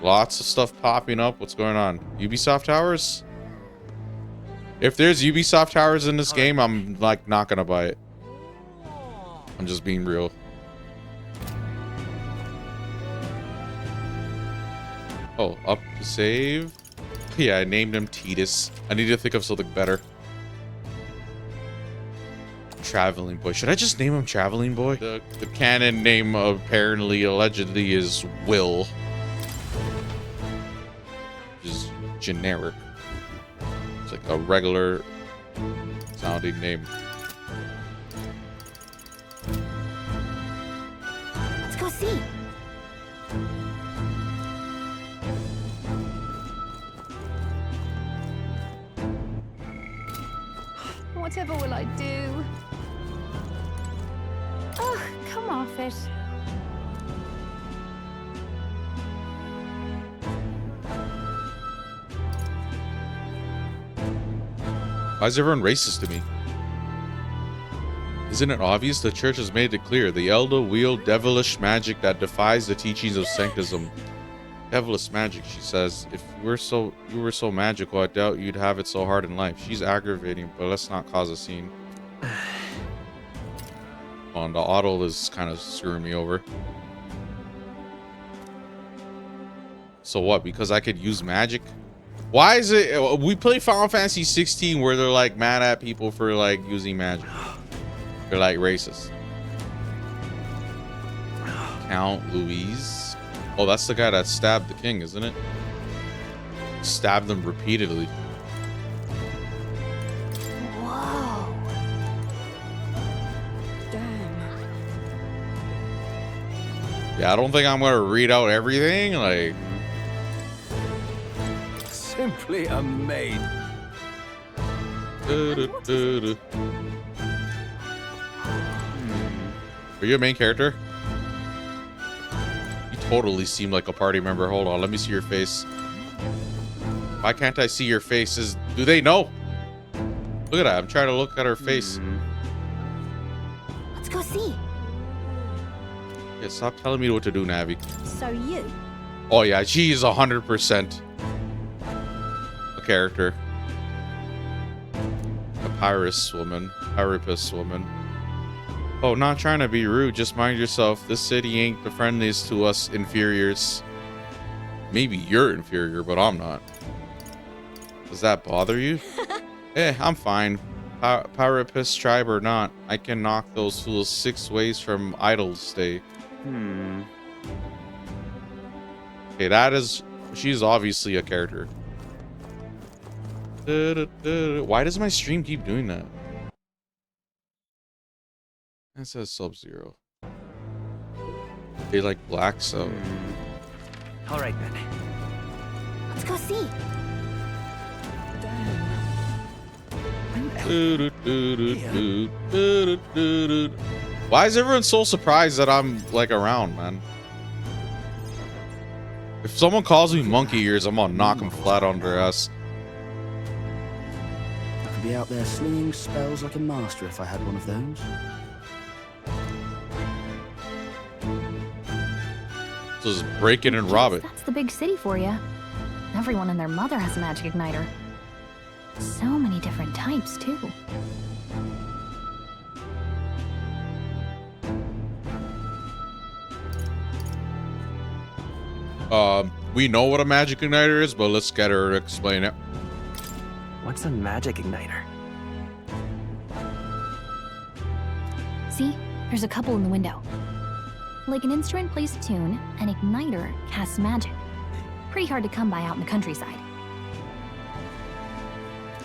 A: lots of stuff popping up. What's going on? Ubisoft Towers? If there's Ubisoft Towers in this game, I'm like not gonna buy it. I'm just being real. Oh, up to save. Yeah, I named him Titus. I need to think of something better. Traveling Boy. Should I just name him Traveling Boy? The canon name apparently, allegedly, is Will. Which is generic. It's like a regular sounding name.
J: Let's go see.
F: Whatever will I do?
J: Ugh, come off it.
A: Why is everyone racist to me? Isn't it obvious? The church has made it clear. The Elder wield devilish magic that defies the teachings of sanctism. Devilish magic, she says. If you were so magical, I doubt you'd have it so hard in life. She's aggravating, but let's not cause a scene. Oh, the auto is kind of screwing me over. So what? Because I could use magic? Why is it we play Final Fantasy 16 where they're like mad at people for like using magic? They're like racist. Count Louise. Oh, that's the guy that stabbed the king, isn't it? Stabbed them repeatedly.
J: Whoa.
P: Damn.
A: Yeah, I don't think I'm gonna read out everything. Like,
M: Simply amazing.
A: Are you a main character? You totally seem like a party member. Hold on, let me see your face. Why can't I see your faces? Do they know? Look at that. I'm trying to look at her face.
J: Let's go see.
A: Yeah, stop telling me what to do, Navi.
J: So you.
A: Oh yeah, she is 100% a character. A Pyrrhus woman. Pyrrhus woman. Oh, not trying to be rude. Just mind yourself. This city ain't the friendliest to us inferiors. Maybe you're inferior, but I'm not. Does that bother you? I'm fine. Pyrrhus tribe or not, I can knock those fools 6 ways from idle stay. Okay, she's obviously a character. Why does my stream keep doing that? It says Sub-Zero. They like black, so.
O: All right then.
J: Let's go see.
A: Why is everyone so surprised that I'm like around, man? If someone calls me monkey ears, I'm gonna knock them flat on their ass.
R: I could be out there slinging spells like a master if I had one of those.
A: So just break it and rob it.
J: That's the big city for you. Everyone and their mother has a magic igniter. So many different types, too.
A: We know what a magic igniter is, but let's get her to explain it.
O: What's a magic igniter?
J: See? There's a couple in the window. Like an instrument plays a tune, an igniter casts magic. Pretty hard to come by out in the countryside.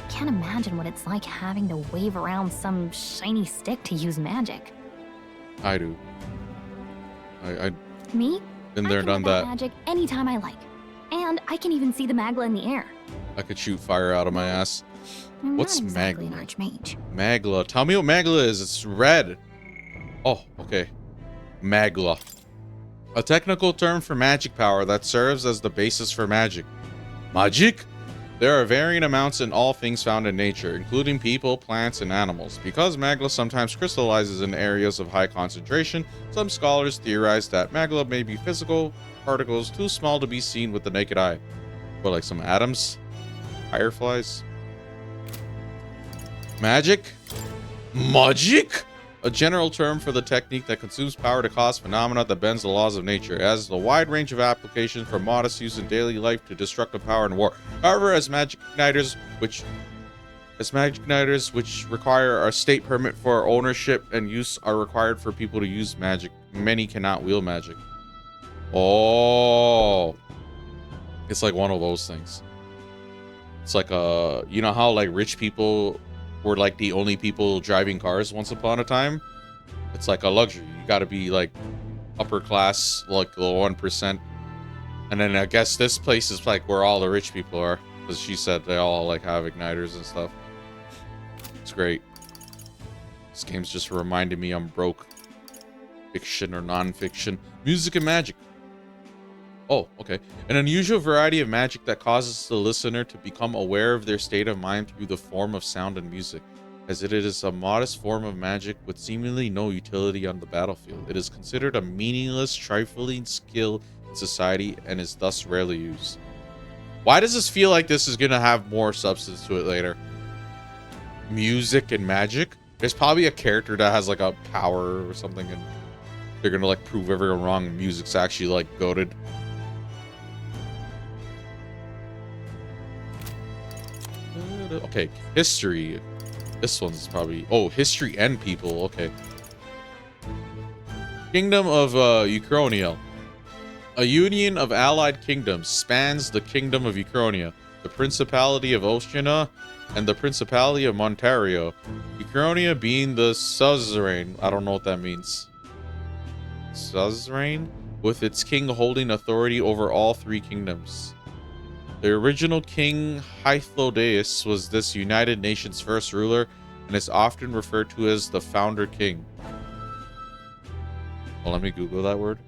J: Can't imagine what it's like having to wave around some shiny stick to use magic.
A: I do. I
J: Me?
A: been there,
J: I can
A: done
J: whip out
A: that.
J: magic anytime I like. And I can even see the Magla in the air.
A: I could shoot fire out of my ass.
J: I'm
A: What's
J: not exactly
A: Magla?
J: an archmage.
A: Magla. Tell me what Magla is. It's red. Oh, okay. Magla. A technical term for magic power that serves as the basis for magic. Magic? There are varying amounts in all things found in nature, including people, plants, and animals. Because magla sometimes crystallizes in areas of high concentration, some scholars theorize that magla may be physical particles too small to be seen with the naked eye. Or like some atoms? Fireflies? Magic? Magic? A general term for the technique that consumes power to cause phenomena that bends the laws of nature. It has a wide range of applications from modest use in daily life to destructive power in war. However, as magic igniters, which require a state permit for ownership and use, are required for people to use magic, many cannot wield magic. Oh, it's like one of those things. It's like you know how like rich people were like the only people driving cars once upon a time? It's like a luxury. You got to be like upper class, like the 1%. And then I guess this place is like where all the rich people are, because she said they all like have igniters and stuff. It's great. This game's just reminding me I'm broke. Fiction or non-fiction. Music and magic. Oh, okay. An unusual variety of magic that causes the listener to become aware of their state of mind through the form of sound and music, as it is a modest form of magic with seemingly no utility on the battlefield. It is considered a meaningless, trifling skill in society and is thus rarely used. Why does this feel like this is going to have more substance to it later? Music and magic? There's probably a character that has like a power or something, and they're going to like prove everyone wrong, and music's actually like goated. Okay, history. This one's probably... Oh, history and people. Okay. Kingdom of Uchronia. A union of allied kingdoms spans the Kingdom of Uchronia, the Principality of Oceania, and the Principality of Montario. Uchronia being the suzerain. I don't know what that means. Suzerain? With its king holding authority over all three kingdoms. The original king Hythlodaeus was this United Nations' first ruler and is often referred to as the founder king. Well, let me Google that word.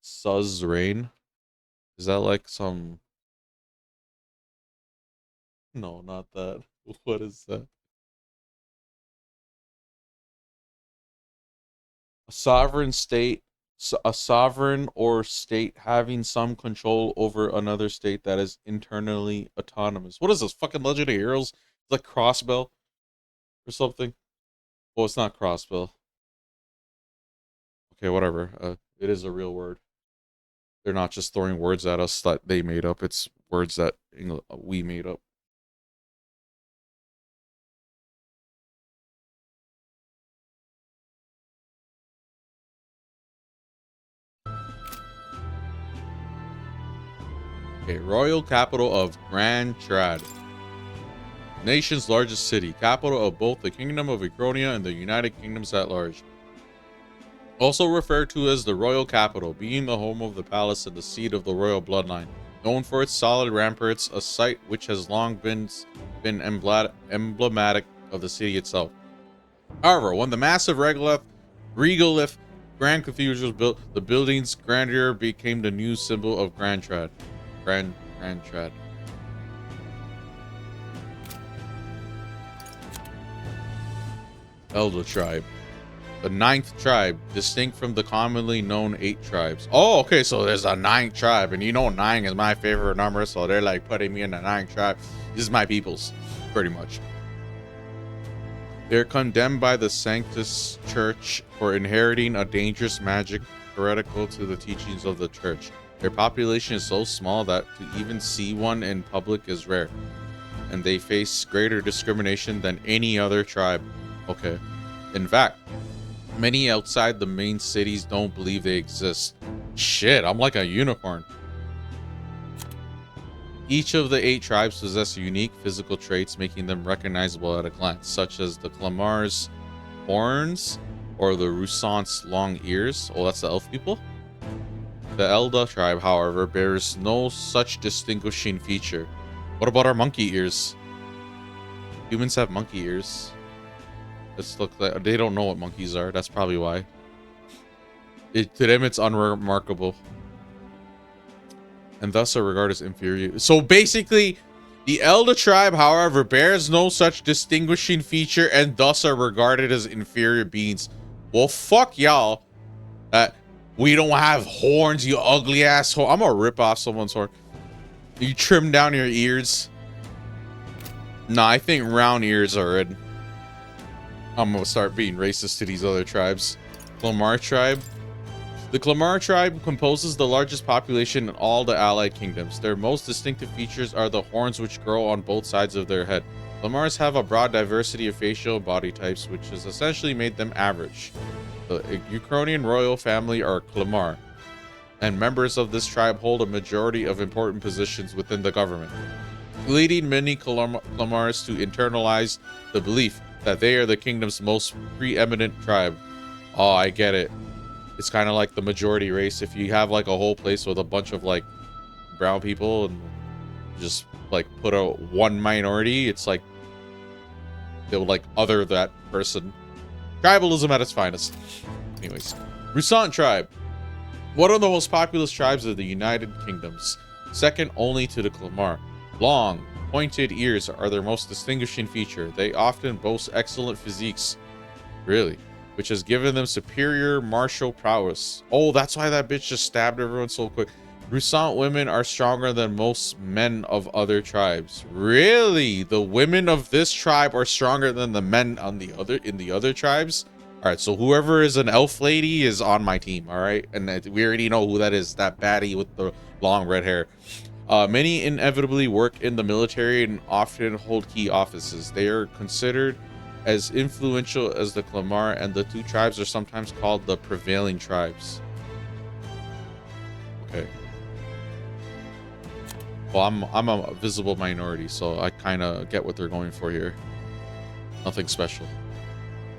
A: Suzerain. Is that like some... No, not that. What is that? A sovereign state. A sovereign or state having some control over another state that is internally autonomous. What is this? Fucking Legend of Heroes? It's like Crossbell or something. Well, it's not Crossbell. Okay, whatever. It is a real word. They're not just throwing words at us that they made up. It's words that we made up. Okay, royal capital of Grand Trad. Nation's largest city, capital of both the Kingdom of Uchronia and the United Kingdoms at large. Also referred to as the royal capital, being the home of the palace and the seat of the royal bloodline. Known for its solid ramparts, a site which has long been emblematic of the city itself. However, when the massive regolith Grand Cathedral was built, the building's grandeur became the new symbol of Grand Trad. Grand Trad. Elder tribe. The 9th tribe, distinct from the commonly known 8 tribes. Oh, okay, so there's a 9th tribe, and you know 9 is my favorite number, so they're like putting me in the 9th tribe. This is my people's, pretty much. They're condemned by the Sanctus Church for inheriting a dangerous magic heretical to the teachings of the church. Their population is so small that to even see one in public is rare, and they face greater discrimination than any other tribe. Okay. In fact, many outside the main cities don't believe they exist. Shit, I'm like a unicorn. Each of the 8 tribes possess unique physical traits, making them recognizable at a glance, such as the Clamar's horns or the Russant's long ears. Oh, that's the elf people? The Elda tribe, however, bears no such distinguishing feature. What about our monkey ears? Humans have monkey ears. This looks like they don't know what monkeys are. That's probably why. To them, it's unremarkable, and thus are regarded as inferior. So basically, the Elder tribe, however, bears no such distinguishing feature, and thus are regarded as inferior beings. Well, fuck y'all. We don't have horns, you ugly asshole. I'm gonna rip off someone's horn. You trim down your ears. Nah, I think round ears are in. I'm gonna start being racist to these other tribes. Clamar tribe. The Clamar tribe composes the largest population in all the allied kingdoms. Their most distinctive features are the horns, which grow on both sides of their head. Clamars have a broad diversity of facial and body types, which has essentially made them average. The Ukrainian royal family are Clamar, and members of this tribe hold a majority of important positions within the government, leading many Clamars to internalize the belief that they are the kingdom's most preeminent tribe. Oh, I get it. It's kind of like the majority race. If you have like a whole place with a bunch of like brown people and just like put a one minority, it's like they'll like other that person. Tribalism at its finest. Anyways, Rusant tribe. One of the most populous tribes of the United Kingdoms, second only to the Clamar. Long, pointed ears are their most distinguishing feature. They often boast excellent physiques. Really? Which has given them superior martial prowess. Oh, that's why that bitch just stabbed everyone so quick. Rusant women are stronger than most men of other tribes. Really? The women of this tribe are stronger than the men on the other tribes? All right, so whoever is an elf lady is on my team, all right? And we already know who that is, that baddie with the long red hair. Many inevitably work in the military and often hold key offices. They are considered as influential as the Clamar, and the two tribes are sometimes called the prevailing tribes. Okay. Well, I'm a visible minority, so I kind of get what they're going for here. Nothing special.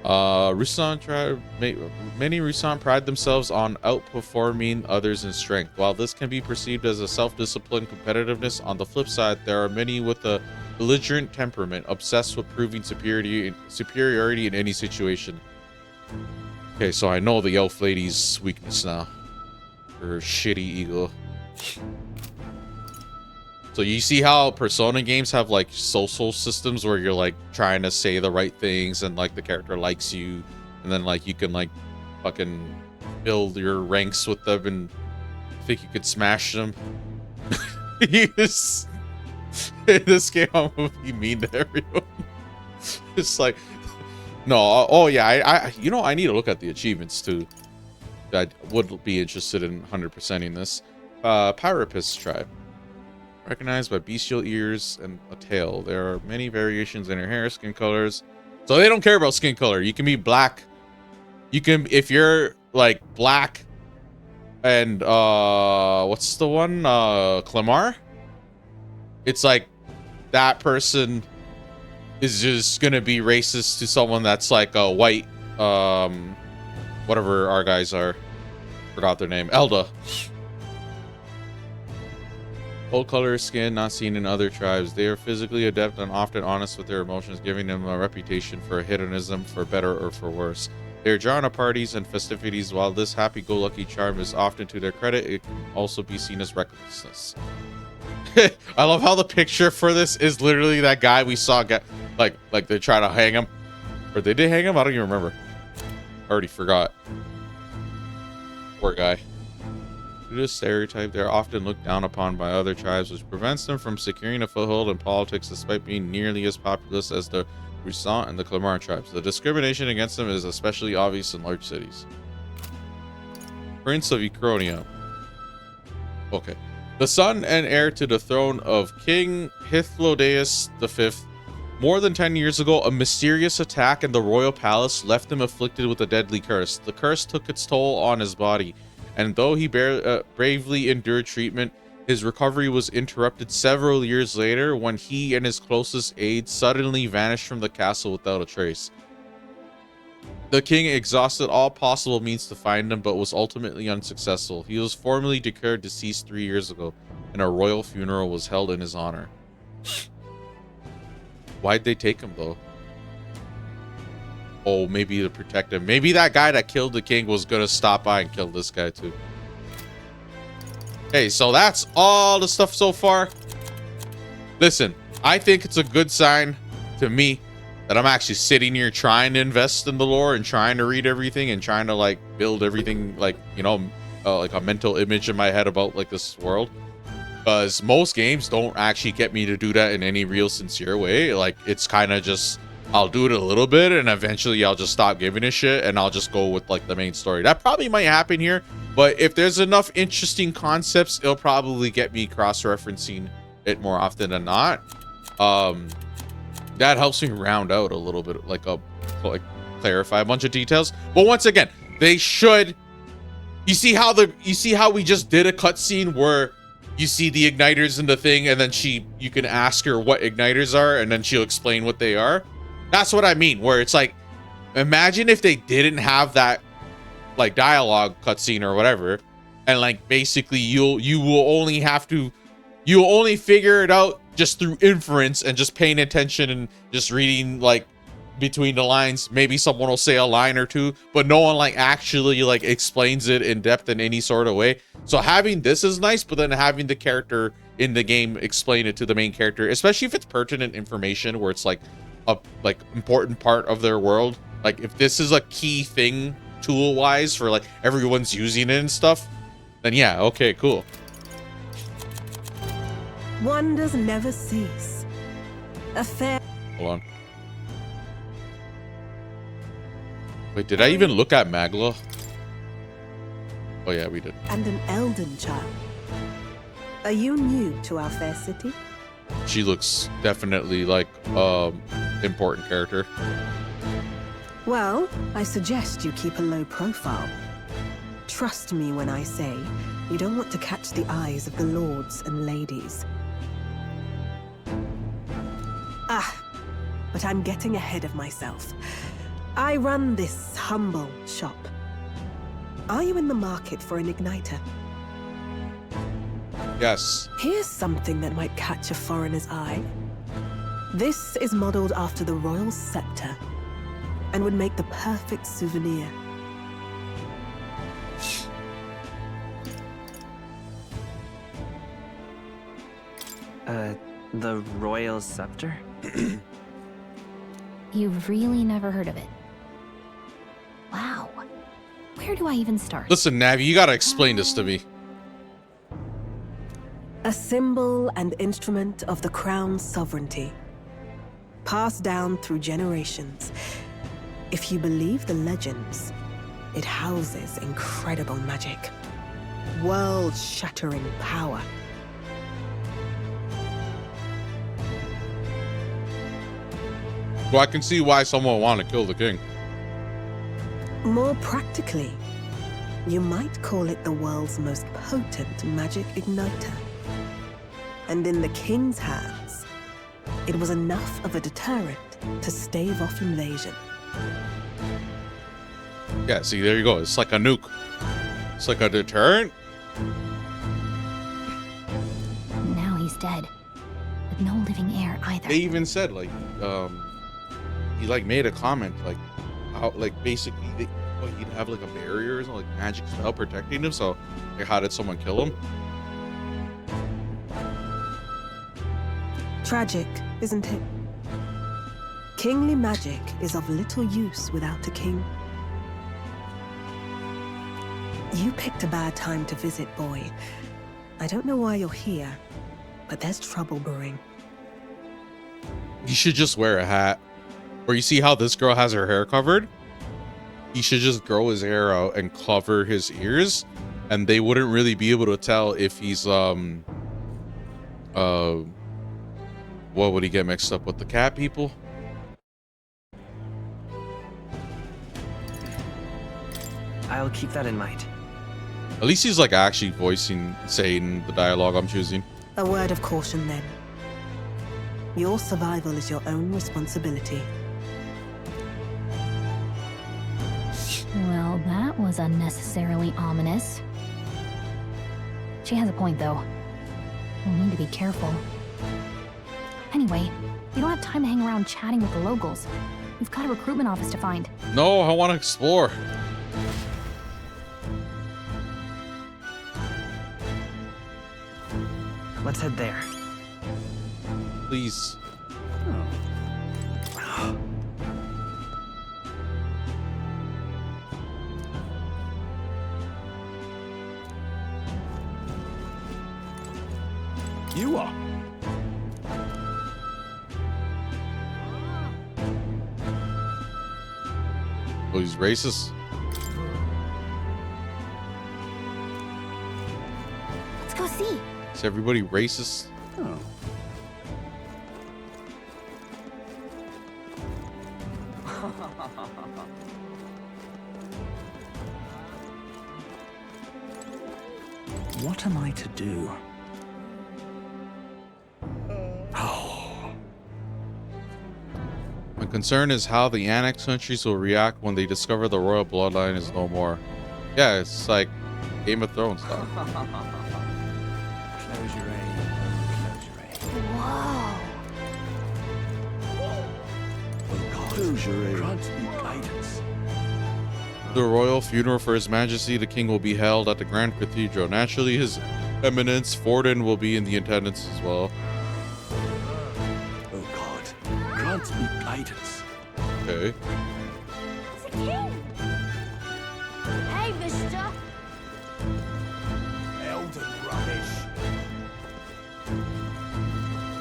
A: Rusant tribe. Many Rusant pride themselves on outperforming others in strength. While this can be perceived as a self-disciplined competitiveness, on the flip side, there are many with a belligerent temperament, obsessed with proving superiority in any situation. Okay, so I know the elf lady's weakness now. Her shitty ego. So you see how Persona games have like social systems where you're like trying to say the right things and like the character likes you, and then like you can like fucking build your ranks with them and think you could smash them. Yes. In this game, I'm gonna be mean to everyone. It's like, no, oh yeah, I need to look at the achievements too. I would be interested in 100%ing this. Pyrapus tribe. Recognized by bestial ears and a tail. There are many variations in her hair, skin colors. So they don't care about skin color. You can be black. You can, if you're like black and what's the one? Clamar? It's like that person is just gonna be racist to someone that's like a white, whatever our guys are. Forgot their name. Elda. Full color skin not seen in other tribes. They are physically adept and often honest with their emotions, giving them a reputation for hedonism, for better or for worse. They are drawn to parties and festivities. While this happy-go-lucky charm is often to their credit, it can also be seen as recklessness. I love how the picture for this is literally that guy we saw get like they try to hang him, or they did hang him. I don't even remember. I already forgot. Poor guy. Due to stereotype, they are often looked down upon by other tribes, which prevents them from securing a foothold in politics despite being nearly as populous as the Rusant and the Clamar tribes. The discrimination against them is especially obvious in large cities. Prince of Ukrainia. Okay. The son and heir to the throne of King Hythlodaeus V. More than 10 years ago, a mysterious attack in the royal palace left him afflicted with a deadly curse. The curse took its toll on his body, and though he bravely endured treatment, his recovery was interrupted several years later when he and his closest aides suddenly vanished from the castle without a trace. The king exhausted all possible means to find him, but was ultimately unsuccessful. He was formally declared deceased 3 years ago, and a royal funeral was held in his honor. Why'd they take him, though? oh, maybe to protect him. Maybe that guy that killed the king was gonna stop by and kill this guy too. Okay, so that's all the stuff so far. Listen, I think it's a good sign to me that I'm actually sitting here trying to invest in the lore and trying to read everything and trying to like build everything, like, you know, like a mental image in my head about like this world. Because most games don't actually get me to do that in any real sincere way. Like, it's kind of just, I'll do it a little bit and eventually I'll just stop giving a shit and I'll just go with like the main story. That probably might happen here, but if there's enough interesting concepts, it'll probably get me cross-referencing it more often than not. That helps me round out a little bit, like clarify a bunch of details. But once again, they should. You see how we just did a cutscene where you see the igniters in the thing, and then you can ask her what igniters are, and then she'll explain what they are. That's what I mean. Where it's like, imagine if they didn't have that like dialogue cutscene or whatever, and like basically you'll only figure it out just through inference and just paying attention and just reading like between the lines. Maybe someone will say a line or two, but no one like actually like explains it in depth in any sort of way. So having this is nice, but then having the character in the game explain it to the main character, especially if it's pertinent information where it's like a important part of their world. Like if this is a key thing tool wise for like everyone's using it and stuff, then yeah, okay, cool.
N: Wonders never cease. A fair.
A: Hold on. Wait, did I even look at Magla? Oh yeah, we did.
N: And an Elden child. Are you new to our fair city?
A: She looks definitely like important character.
N: Well, I suggest you keep a low profile. Trust me when I say you don't want to catch the eyes of the lords and ladies. But I'm getting ahead of myself. I run this humble shop. Are you in the market for an igniter?
A: Yes.
N: Here's something that might catch a foreigner's eye. This is modeled after the royal scepter and would make the perfect souvenir.
O: The royal scepter?
J: You've really never heard of it? Wow. Where do I even start?
A: Listen, Navi, you gotta explain this to me.
N: A symbol and instrument of the crown's sovereignty, passed down through generations. If you believe the legends, it houses incredible magic, world-shattering power.
A: Well, I can see why someone would want to kill the king.
N: More practically, you might call it the world's most potent magic igniter. And in the king's hands, it was enough of a deterrent to stave off invasion.
A: Yeah, see, there you go. It's like a nuke. It's like a deterrent.
J: Now he's dead, with no living heir either.
A: They even said like, he like made a comment like, how like basically he'd have like a barrier or something, like magic spell protecting him. So like, how did someone kill him?
N: Tragic, isn't it? Kingly magic is of little use without a king. You picked a bad time to visit, boy. I don't know why you're here, but there's trouble brewing.
A: You should just wear a hat. Or you see how this girl has her hair covered? He should just grow his hair out and cover his ears, and they wouldn't really be able to tell if he's what would he get mixed up with, the cat people?
O: I'll keep that in mind.
A: At least he's like actually saying the dialogue I'm choosing.
N: A word of caution then. Your survival is your own responsibility.
J: Well, that was unnecessarily ominous. She has a point, though. We'll need to be careful. Anyway, we don't have time to hang around chatting with the locals. We've got a recruitment office to find.
A: No, I want to explore.
O: Let's head there.
A: Please.
L: You are.
A: Oh, he's racist.
J: Let's go see.
A: Is everybody racist?
L: Oh.
I: What am I to do?
A: My concern is how the annexed countries will react when they discover the royal bloodline is no more. Yeah, it's like Game of Thrones stuff.
I: Close your aim. Close your aim.
J: Whoa.
I: Close your aim. Grant me guidance.
A: The royal funeral for His Majesty the King will be held at the Grand Cathedral. Naturally, His Eminence Forden will be in the attendance as well.
I: Oh God, grant me guidance.
A: Okay.
J: It's a king. Hey, mister.
L: Elden rubbish.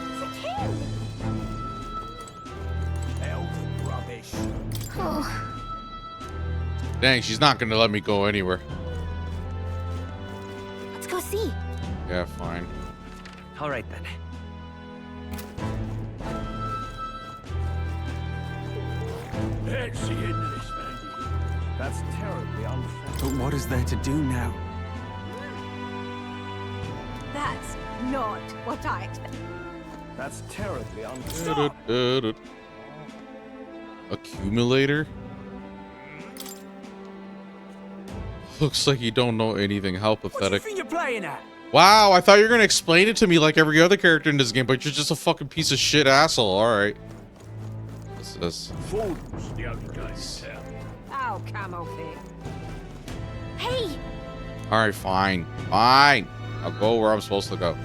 J: It's a king.
L: Elden rubbish.
J: Oh.
A: Dang, she's not gonna let me go anywhere.
J: Let's go see.
A: Yeah, fine.
O: All right then.
L: Let's see into this, man. That's terribly unfair.
M: But what is there to do now?
P: That's not what I expected.
L: That's terribly unfair.
A: Accumulator? Looks like you don't know anything. How
L: What do you
A: pathetic.
L: think you're playing at?
A: Wow, I thought you were gonna explain it to me like every other character in this game, but you're just a fucking piece of shit asshole. Alright. What's this?
L: Fools, the only game in town.
P: Oh, come on, Vic.
J: Hey.
A: Alright, fine. Fine. I'll go where I'm supposed to go.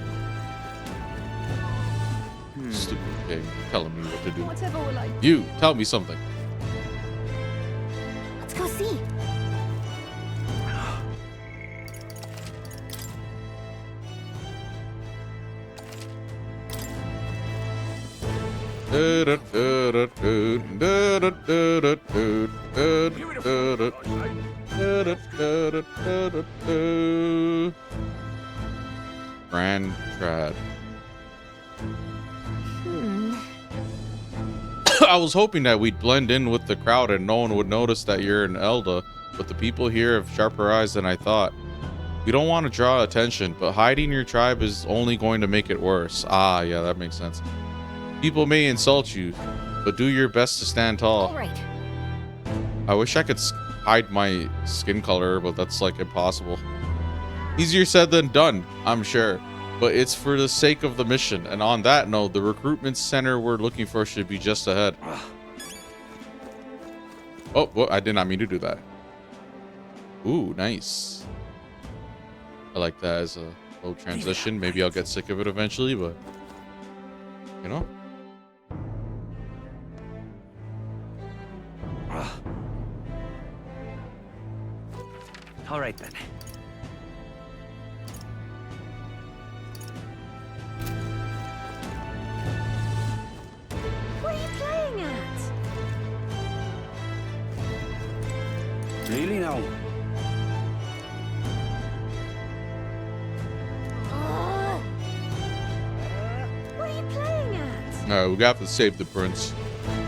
A: Stupid game telling me what to do.
P: Whatever will I do?
A: You, tell me something.
J: Let's go see. Grand Trad. I was hoping that we'd blend in with the crowd and no one would notice that you're an Elda, but the people here have sharper eyes than I thought. We don't want to draw attention, but hiding your tribe is only going to make it worse. Ah, yeah, that makes sense. People may insult you, but do your best to stand tall. All right.
A: I wish I could hide my skin color, but that's like impossible. Easier said than done, I'm sure, but it's for the sake of the mission. And on that note, the recruitment center we're looking for should be just ahead. Oh, well, I did not mean to do that. Ooh, nice. I like that as a low transition. Maybe I'll get sick of it eventually, but you know.
O: All right then.
P: What are you playing at?
I: Really now?
P: What are you playing at?
A: No, we have to save the prince.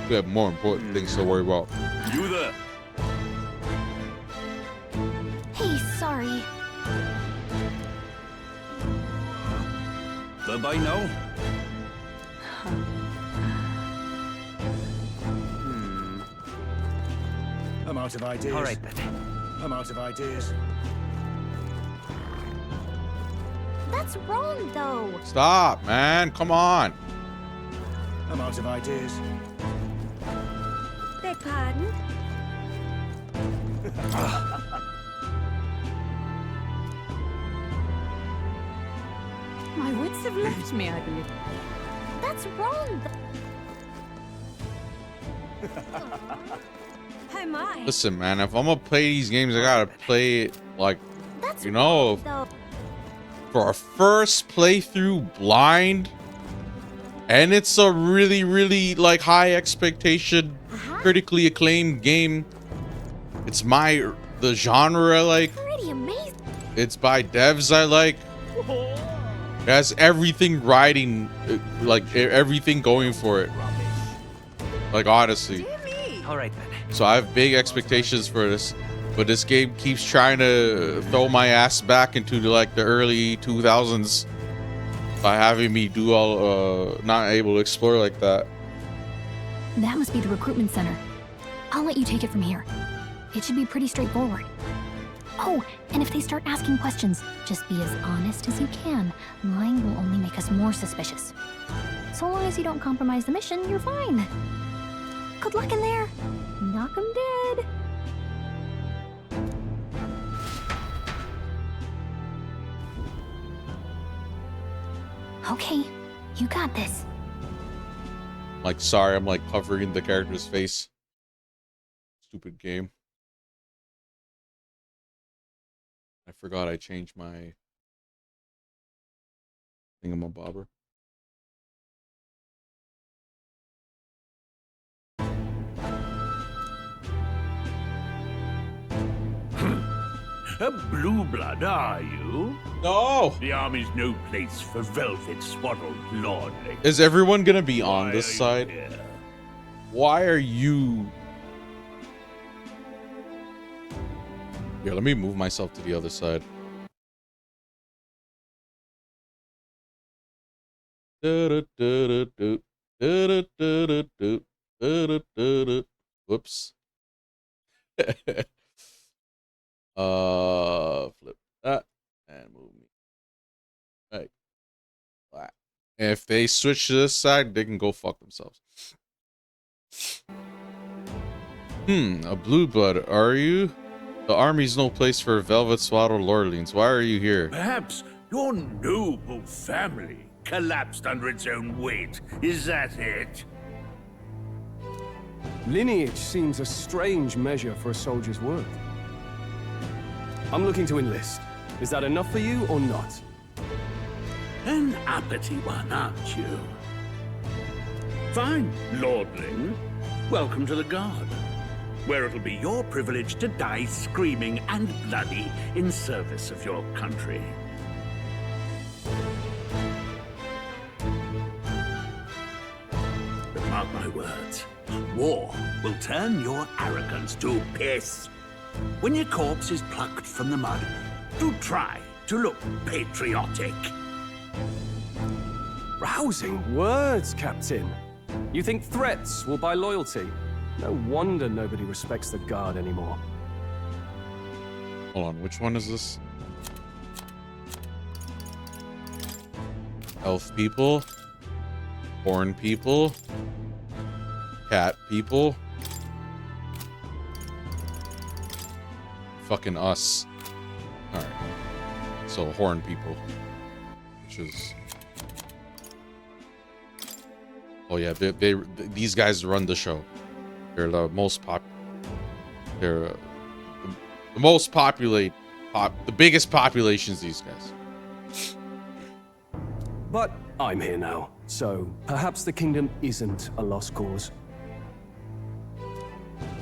A: We have more important things to worry about.
L: You there?
J: Hey, sorry.
I: Bye-bye now.
L: I'm out of ideas.
O: All right then.
L: I'm out of ideas.
J: That's wrong, though.
A: Stop, man. Come on.
L: I'm out of ideas.
P: Beg pardon?
F: My wits have left me, I believe.
J: That's wrong.
P: Oh my.
A: Listen, man, if I'm gonna play these games, I gotta play it like, you know, for a first playthrough blind, and it's a really, really like high expectation, critically acclaimed game. It's the genre I like.
J: Pretty amazing.
A: It's by devs I like. It has everything riding, like everything going for it. Like honestly.
O: All right then.
A: So I have big expectations for this, but this game keeps trying to throw my ass back into like the early 2000s by having me do all not able to explore like that.
J: That must be the recruitment center. I'll let you take it from here. It should be pretty straightforward. Oh, and if they start asking questions, just be as honest as you can. Lying will only make us more suspicious. So long as you don't compromise the mission, you're fine. Good luck in there. Knock 'em dead. Okay, you got this.
A: Like, sorry, I'm like covering the character's face. Stupid game. I forgot I changed my thingamabobber.
G: A blue blood, are you?
A: No!
G: The army's no place for velvet swaddled lordlings.
A: Is everyone gonna be on this side? Why are you... Here, let me move myself to the other side. Whoops. Flip that and move me. Right. Black. If they switch to this side, they can go fuck themselves. A blue blood, are you? The army's no place for velvet swaddled lordlings. Why are you here?
G: Perhaps your noble family collapsed under its own weight. Is that it?
E: Lineage seems a strange measure for a soldier's worth. I'm looking to enlist. Is that enough for you or not?
G: An uppity one, aren't you? Fine, lordling. Welcome to the Guard, where it'll be your privilege to die screaming and bloody in service of your country. But mark my words, war will turn your arrogance to piss. When your corpse is plucked from the mud, do try to look patriotic.
E: Rousing words, Captain. You think threats will buy loyalty? No wonder nobody respects the Guard anymore.
A: Hold on, which one is this? Elf people, horn people, cat people, fucking us. All right, so horn people, which is, oh yeah, these guys run the show. They're the most they're the most the biggest populations, these guys.
E: But I'm here now, so perhaps the kingdom isn't a lost cause.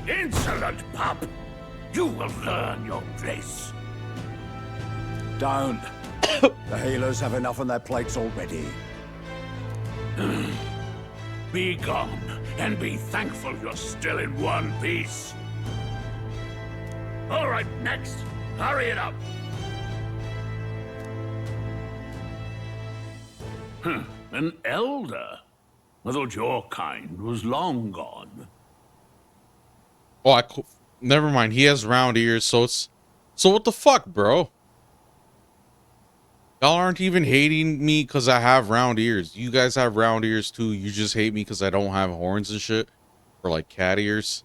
G: Insolent pup! You will learn your place.
B: Don't. The healers have enough on their plates already.
G: Be gone, and be thankful you're still in one piece. All right, next. Hurry it up. An elder? I thought your kind was long gone.
A: Oh, never mind. He has round ears, so what the fuck, bro? Y'all aren't even hating me because I have round ears. You guys have round ears too. You just hate me because I don't have horns and shit, or like cat ears.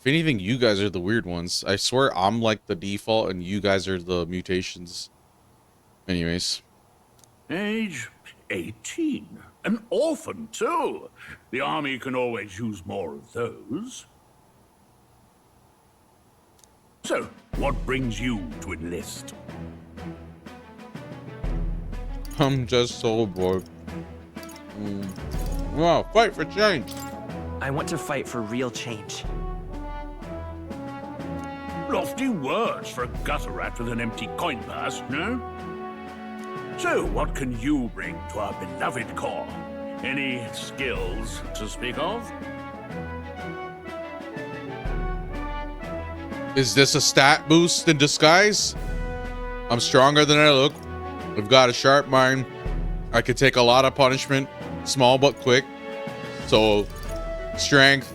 A: If anything, you guys are the weird ones. I swear I'm like the default and you guys are the mutations. Anyways.
G: Age 18. An orphan, too. The army can always use more of those. So, what brings you to enlist?
A: I'm just so bored. Wow, fight for change.
O: I want to fight for real change.
G: Lofty words for a gutter rat with an empty coin purse, no? So, what can you bring to our beloved corps? Any skills to speak of?
A: Is this a stat boost in disguise? I'm stronger than I look. I've got a sharp mind. I could take a lot of punishment, small but quick. So, strength,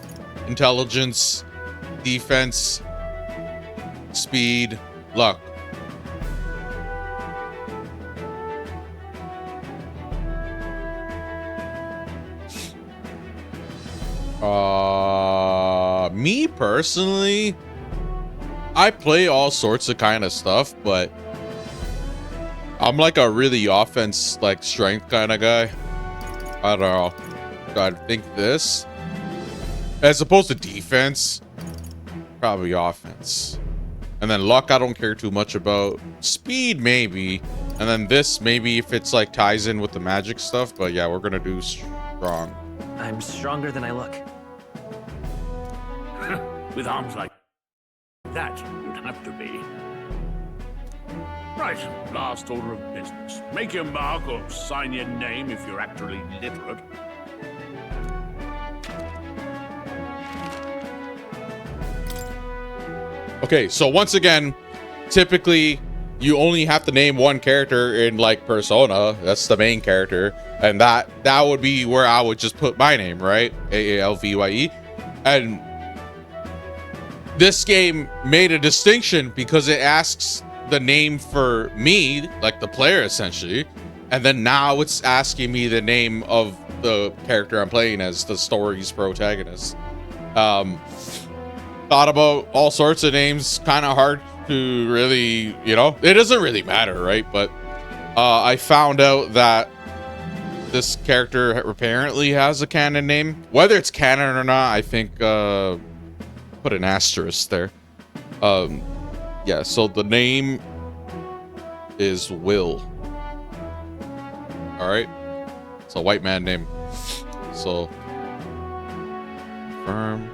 A: intelligence, defense, speed, luck. Me personally, I play all sorts of kind of stuff, but I'm like a really offense, like strength kind of guy. I don't know. I think this, as opposed to defense, probably offense. And then luck, I don't care too much about. Speed, maybe. And then this, maybe if it's like ties in with the magic stuff. But yeah, we're gonna do strong.
O: I'm stronger than I look.
G: With arms like that, you'd have to be. Right, last order of business. Make your mark or sign your name if you're actually literate.
A: Okay, so once again, typically you only have to name one character in like Persona. That's the main character, and that would be where I would just put my name, right? Aalvye. And this game made a distinction because it asks the name for me, like the player essentially, and then now it's asking me the name of the character I'm playing as, the story's protagonist. Thought about all sorts of names, kind of hard to really, you know, it doesn't really matter, right? But I found out that this character apparently has a canon name. Whether it's canon or not, I think put an asterisk there. Yeah, so the name is Will. All right, it's a white man name. So confirm.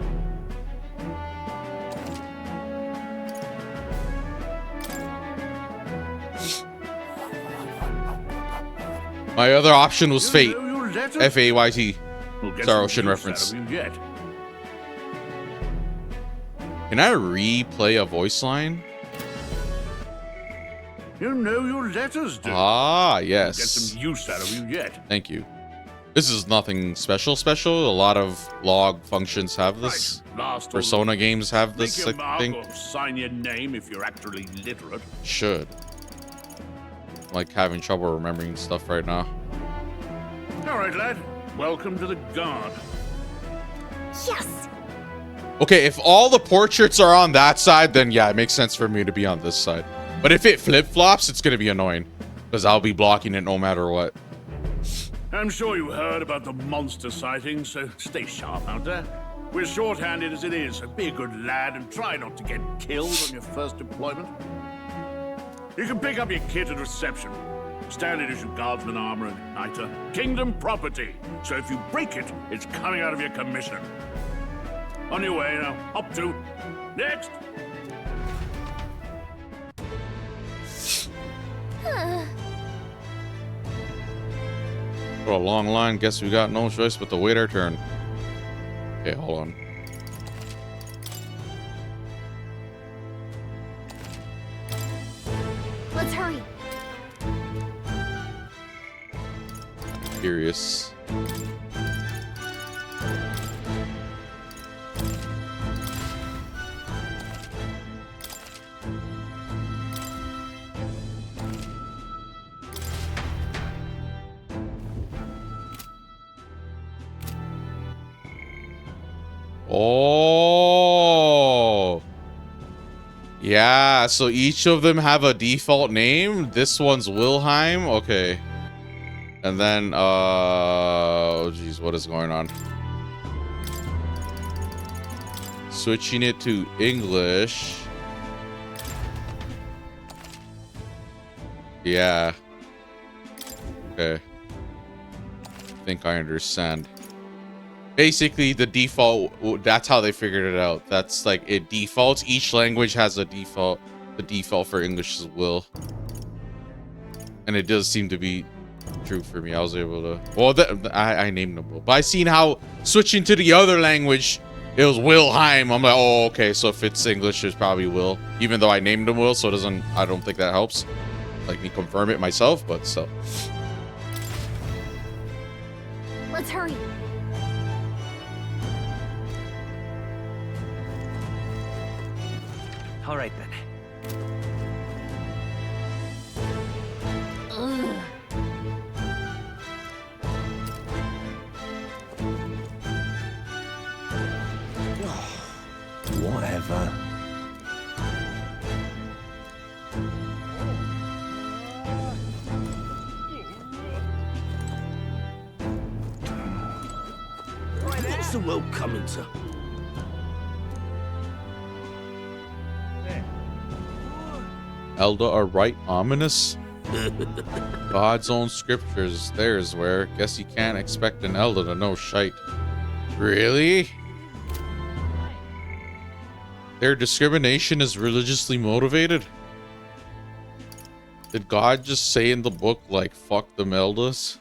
A: My other option was Fate. F-A-Y-T. Star Ocean reference. Can I replay a voice line?
G: You know your letters do.
A: Ah, yes.
G: Get some use out of you yet.
A: Thank you. This is nothing special. A lot of log functions have this.
G: Last
A: Persona games have this,
G: Make your
A: I think.
G: mark or sign your name if you're actually literate.
A: Should. I'm like having trouble remembering stuff right now.
G: All right, lad. Welcome to the guard.
J: Yes.
A: Okay, if all the portraits are on that side, then yeah, it makes sense for me to be on this side. But if it flip-flops, it's gonna be annoying, because I'll be blocking it no matter what.
G: I'm sure you heard about the monster sightings, so stay sharp out there. We're short-handed as it is, so be a good lad and try not to get killed on your first deployment. You can pick up your kit at reception. Standard issue guardsman armor and igniter. Kingdom property, so if you break it, it's coming out of your commission. On your way now. Up to. Next!
A: For a long line, guess we got no choice but to wait our turn. Okay, hold on.
J: Let's hurry.
A: Curious. Oh. Yeah, so each of them have a default name. This one's Wilhelm. Okay. And then, oh, geez, what is going on? Switching it to English. Yeah. Okay. I think I understand. Basically, the default, that's how they figured it out. That's like, it defaults. Each language has a default. The default for English is Will. And it does seem to be true for me. I was able to, well, I named them Will. But I seen how switching to the other language, it was Wilhelm. I'm like, oh, okay. So if it's English, it's probably Will. Even though I named him Will, so it doesn't, I don't think that helps. Like me confirm it myself, but still.
J: Let's hurry.
O: All right, then.
J: Ugh.
I: Whatever.
C: What's the world coming to?
A: Elder are right ominous? God's own scriptures, there's where. Guess you can't expect an elder to know shite. Really? Their discrimination is religiously motivated? Did God just say in the book, like, fuck them elders?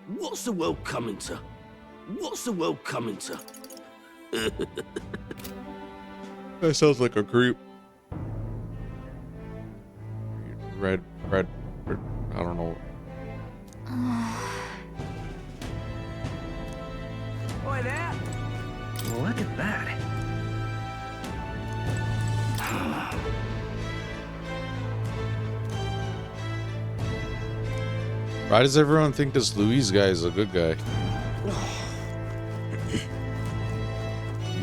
C: What's the world coming to? What's the world coming to?
A: That sounds like a creep. Red, I don't know.
O: Boy, there! Look at that.
A: Why does everyone think this Luis guy is a good guy?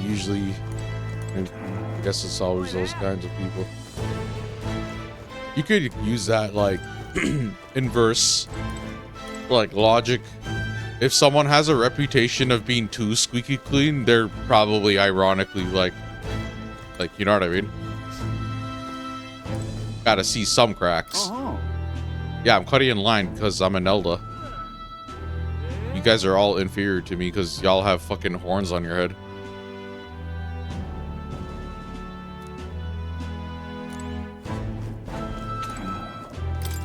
A: Usually, I guess it's always those kinds of people. You could use that like inverse, like logic. If someone has a reputation of being too squeaky clean, they're probably ironically like you know what I mean? Gotta see some cracks. Yeah, I'm cutting in line because I'm an elder. You guys are all inferior to me because y'all have fucking horns on your head.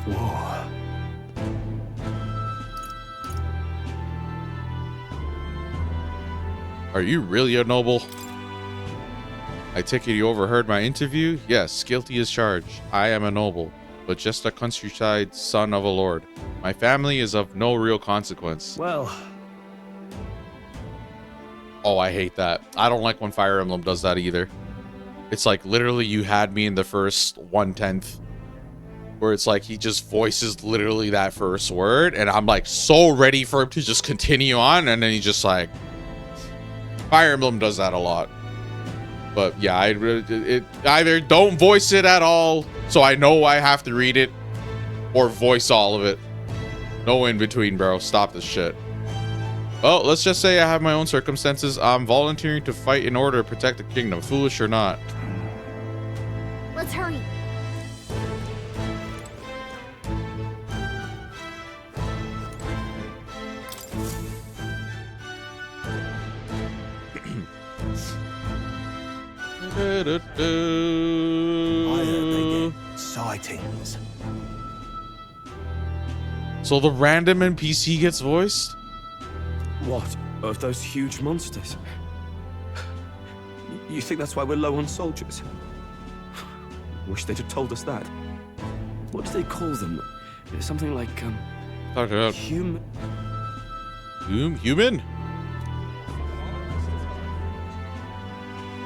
I: Whoa.
A: Are you really a noble? I take it you overheard my interview? Yes, guilty as charged. I am a noble, but just a countryside son of a lord. My family is of no real consequence.
O: Well.
A: Oh, I hate that. I don't like when Fire Emblem does that either. It's like literally you had me in the first 1/10 where it's like he just voices literally that first word and I'm like so ready for him to just continue on and then he just like Fire Emblem does that a lot. But yeah, it either don't voice it at all so I know I have to read it or voice all of it. No in between, bro. Stop this shit. Well, let's just say I have my own circumstances. I'm volunteering to fight in order to protect the kingdom, foolish or not.
J: Let's hurry.
I: I heard they get sightings.
A: So the random NPC gets voiced?
E: What? Of those huge monsters? You think that's why we're low on soldiers? Wish they'd have told us that. What do they call them? Something like,
A: Talk about
E: human?
A: Human?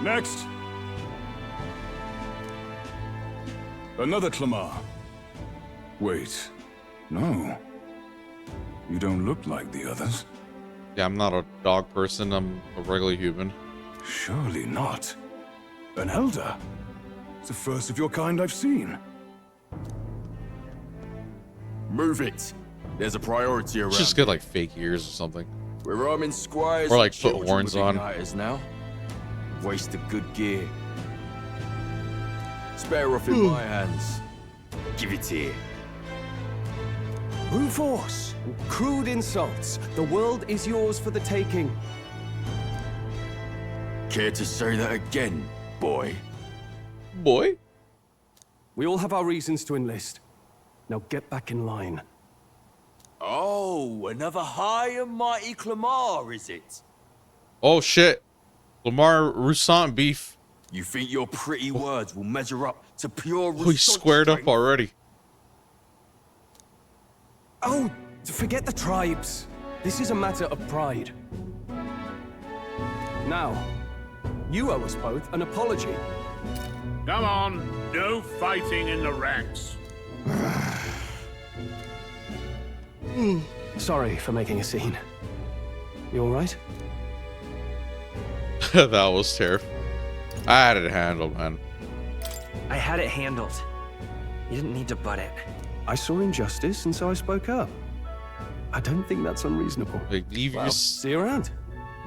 G: Next. Another Clamar.
B: Wait. No. You don't look like the others.
A: Yeah, I'm not a dog person. I'm a regular human.
B: Surely not. An elder? It's the first of your kind I've seen.
S: Move it. There's a priority around.
A: Just get like fake ears or something.
S: We're arming squires
A: or like
S: and
A: put
S: children
A: horns
S: with
A: on.
S: igniters now. Waste of good gear. Spare off in my hands. Give it here.
M: Brute force, crude insults. The world is yours for the taking.
S: Care to say that again, boy?
A: Boy?
M: We all have our reasons to enlist. Now get back in line.
S: Oh, another high and mighty Clamar, is it?
A: Oh shit. Lamar Roussant beef.
S: You think your pretty words will measure up to pure
A: Oh, he's squared up already.
M: Oh, forget the tribes. This is a matter of pride. Now, you owe us both an apology.
G: Come on, no fighting in the ranks.
M: Sorry for making a scene. You all right?
A: That was terrible. I had it handled, man.
O: I had it handled. You didn't need to butt it.
M: I saw injustice, and so I spoke up. I don't think that's unreasonable.
A: Like, leave
M: Well,
A: your
M: see you around.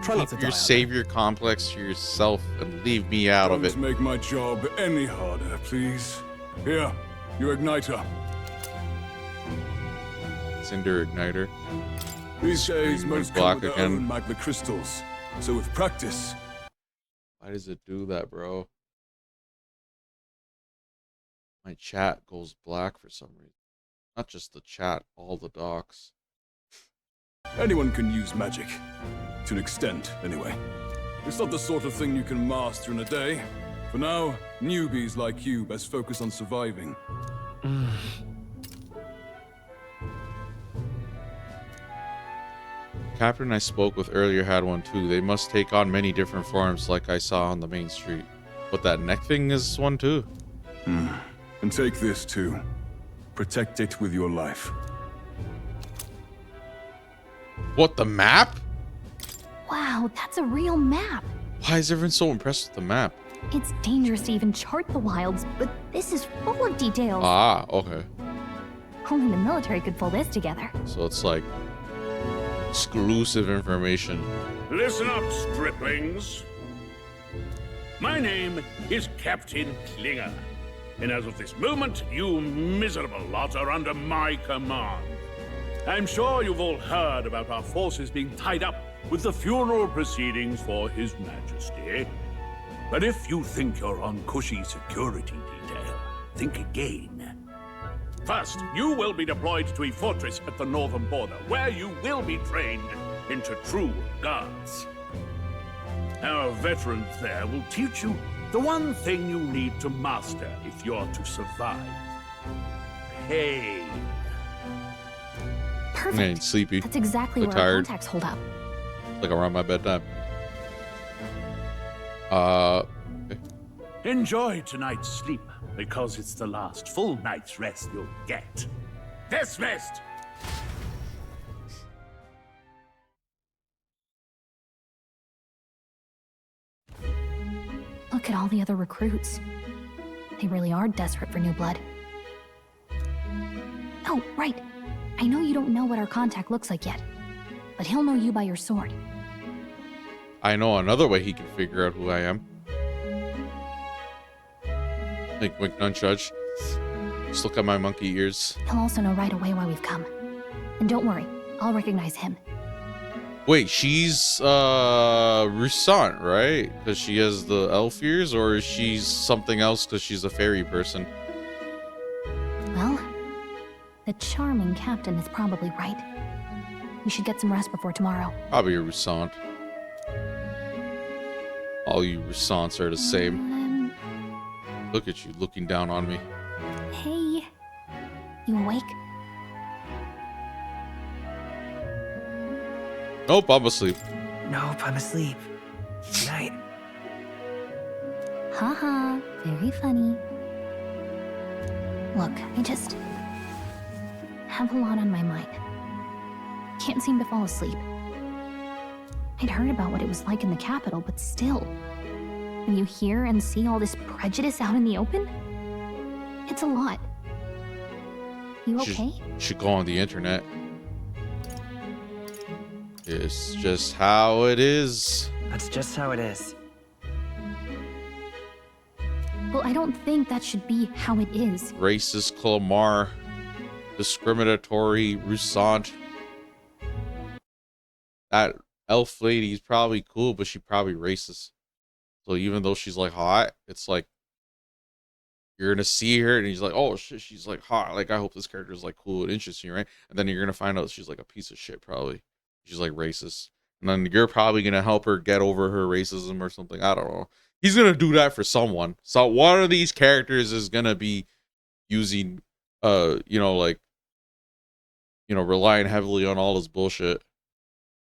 M: Try not to
A: keep your
M: die out
A: savior complex to yourself and leave me out of it.
B: Don't make my job any harder, please. Here, your igniter.
A: Cinder igniter.
B: These days, most come
A: black
B: with their
A: again.
B: own magna crystals. So with practice...
A: Why does it do that, bro? My chat goes black for some reason. Not just the chat, all the docs.
B: Anyone can use magic. To an extent, anyway. It's not the sort of thing you can master in a day. For now, newbies like you best focus on surviving.
A: Captain I spoke with earlier had one too. They must take on many different forms like I saw on the main street. But that neck thing is one too.
B: And take this too. Protect it with your life.
A: What, the map?
J: Wow, that's a real map.
A: Why is everyone so impressed with the map?
J: It's dangerous to even chart the wilds, but this is full of details.
A: Ah, okay.
J: Only the military could pull this together.
A: So it's like exclusive information.
G: Listen up, striplings. My name is Captain Klinger, and as of this moment, you miserable lot are under my command. I'm sure you've all heard about our forces being tied up with the funeral proceedings for His Majesty. But if you think you're on cushy security detail, think again. First, you will be deployed to a fortress at the northern border, where you will be trained into true guards. Our veterans there will teach you the one thing you need to master if you're to survive. Pain.
J: Perfect.
A: I ain't sleepy.
J: That's exactly
A: So
J: where our
A: tired.
J: contacts hold up.
A: Like around my bedtime.
G: Enjoy tonight's sleep, because it's the last full night's rest you'll get. Dismissed!
J: Look at all the other recruits. They really are desperate for new blood. Oh, right. I know you don't know what our contact looks like yet, but he'll know you by your sword.
A: I know another way he can figure out who I am. Like wink nunchudge. Just look at my monkey ears.
J: He'll also know right away why we've come. And don't worry, I'll recognize him.
A: Wait, she's Roussant, right? Because she has the elf ears, or is she something else because she's a fairy person?
J: Well, the charming captain is probably right. We should get some rest before tomorrow.
A: Probably a Roussant. All you Roussants are the same. Look at you looking down on me.
J: Hey, you awake?
A: Nope, I'm asleep.
O: Nope, I'm asleep. Good night.
J: Haha, very funny. Look, I just have a lot on my mind. Can't seem to fall asleep. I'd heard about what it was like in the capital, but still. When you hear and see all this prejudice out in the open, it's a lot. You okay?
A: Should go on the internet. It's just how it is.
O: That's just how it is.
J: Well, I don't think that should be how it is.
A: Racist Clamar. Discriminatory Roussant. That elf lady's probably cool, but she probably racist. So even though she's like hot, it's like you're gonna see her and he's like, oh shit, she's like hot. Like I hope this character is like cool and interesting, right? And then you're gonna find out she's like a piece of shit, probably. She's like racist. And then you're probably gonna help her get over her racism or something. I don't know. He's gonna do that for someone. So one of these characters is gonna be using relying heavily on all this bullshit.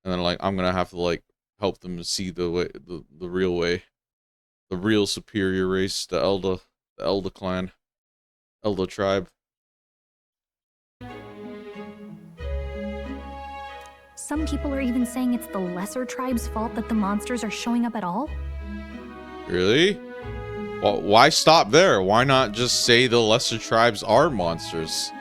A: And then like I'm gonna have to like help them see the way, the real way. The real superior race, the Elder clan. Elder tribe.
J: Some people are even saying it's the lesser tribe's fault that the monsters are showing up at all.
A: Really? Well, why stop there? Why not just say the lesser tribes are monsters?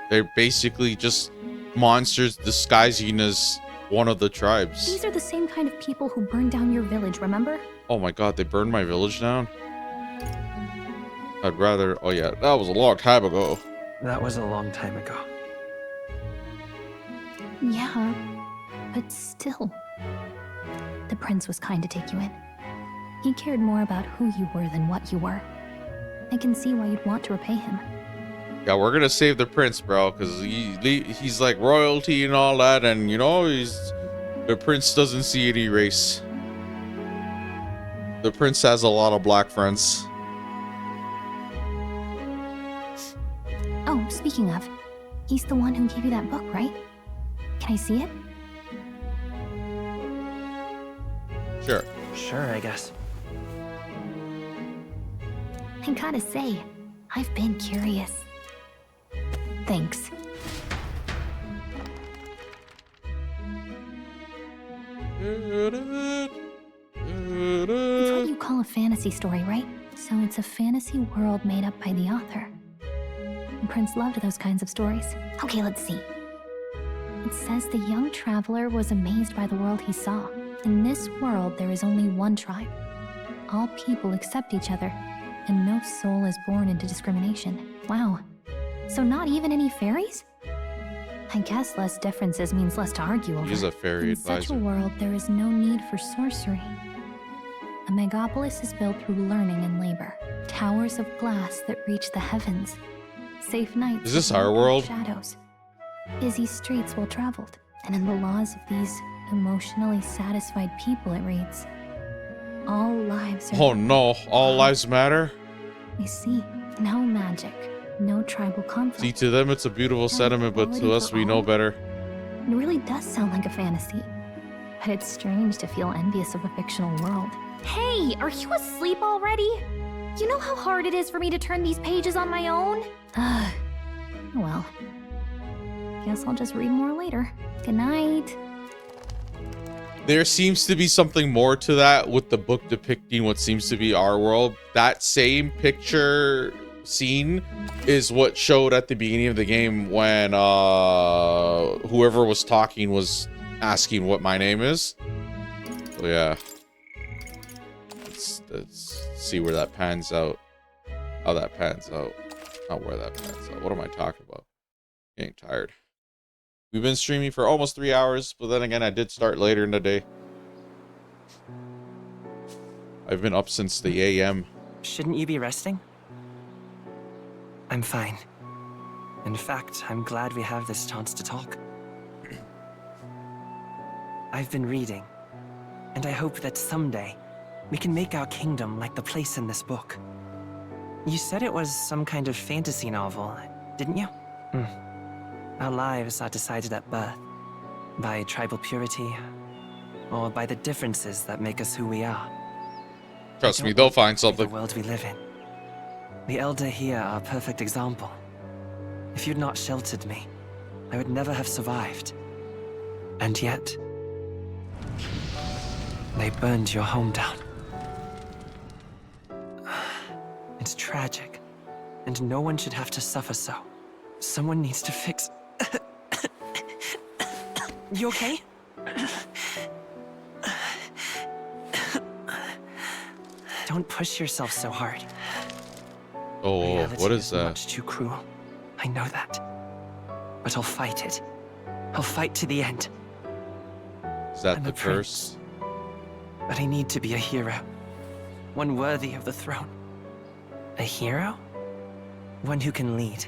A: They're basically just monsters disguising as one of the tribes.
J: These are the same kind of people who burned down your village, remember?
A: Oh my god, they burned my village down? I'd rather... Oh yeah, that was a long time ago.
O: That was a long time ago.
J: Yeah, but still. The prince was kind to take you in. He cared more about who you were than what you were. I can see why you'd want to repay him.
A: Yeah, we're gonna save the prince, bro, because he's like royalty and all that, and you know, the prince doesn't see any race. The prince has a lot of black friends.
J: Oh, speaking of, he's the one who gave you that book, right? Can I see it?
A: Sure.
O: Sure, I guess.
J: I gotta say, I've been curious. Thanks. It's what you call a fantasy story, right? So it's a fantasy world made up by the author. The prince loved those kinds of stories. Okay, let's see. It says the young traveler was amazed by the world he saw. In this world, there is only one tribe. All people accept each other, and no soul is born into discrimination. Wow. So not even any fairies? I guess less differences means less to argue over.
A: He's a fairy
J: advisor. In such a
A: advisor.
J: world, there is no need for sorcery. A megapolis is built through learning and labor. Towers of glass that reach the heavens. Safe nights.
A: Is this
J: with
A: our
J: no
A: world?
J: Shadows. Busy streets well traveled. And in the laws of these emotionally satisfied people, it reads, all lives are...
A: Oh no, all lives matter?
J: I see. No magic. No tribal conflict.
A: See, to them it's a beautiful sentiment, but to us we know better.
J: It really does sound like a fantasy. But it's strange to feel envious of a fictional world. Hey, are you asleep already? You know how hard it is for me to turn these pages on my own? Well, guess I'll just read more later. Good night.
A: There seems to be something more to that with the book depicting what seems to be our world. That same picture scene is what showed at the beginning of the game when whoever was talking was asking what my name is. So yeah, let's see where that pans out. How that pans out. Not where that pans out. What am I talking about? Getting tired. We've been streaming for almost 3 hours, but then again, I did start later in the day. I've been up since the AM.
O: Shouldn't you be resting? I'm fine. In fact, I'm glad we have this chance to talk. I've been reading, and I hope that someday we can make our kingdom like the place in this book. You said it was some kind of fantasy novel, didn't you? Our lives are decided at birth, by tribal purity, or by the differences that make us who we are.
A: Trust me, they'll find something.
O: The world we live in. The Elder here are a perfect example. If you'd not sheltered me, I would never have survived. And yet... They burned your home down. It's tragic, and no one should have to suffer so. Someone needs to fix... You okay? Don't push yourself so hard.
A: Oh, what is that?
O: Much too cruel. I know that. But I'll fight it. I'll fight to the end.
A: Is that
O: I'm
A: the
O: a
A: curse?
O: But I need to be a hero. One worthy of the throne. A hero? One who can lead.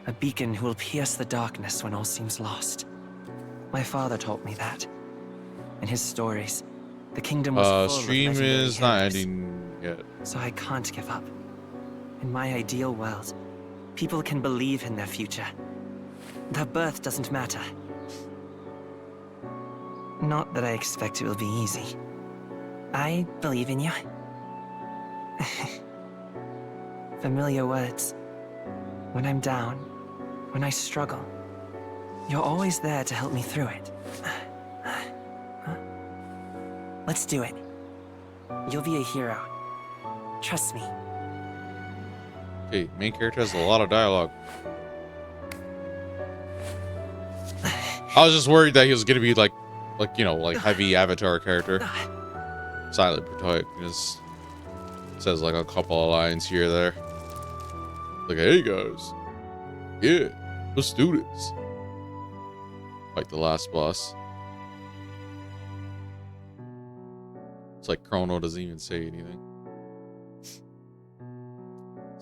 O: A beacon who will pierce the darkness when all seems lost. My father taught me that. In his stories, the kingdom was full of
A: stream
O: legendary
A: is not
O: heroes.
A: ending yet.
O: So I can't give up. In my ideal world, people can believe in their future. Their birth doesn't matter. Not that I expect it will be easy. I believe in you. Familiar words. When I'm down, when I struggle, you're always there to help me through it. Let's do it. You'll be a hero. Trust me.
A: Okay, main character has a lot of dialogue. I was just worried that he was gonna be like you know, like heavy Avatar character. Silent protagonist. Says like a couple of lines here or there. Like, hey guys. Yeah, let's do this. Fight the last boss. It's like Chrono doesn't even say anything.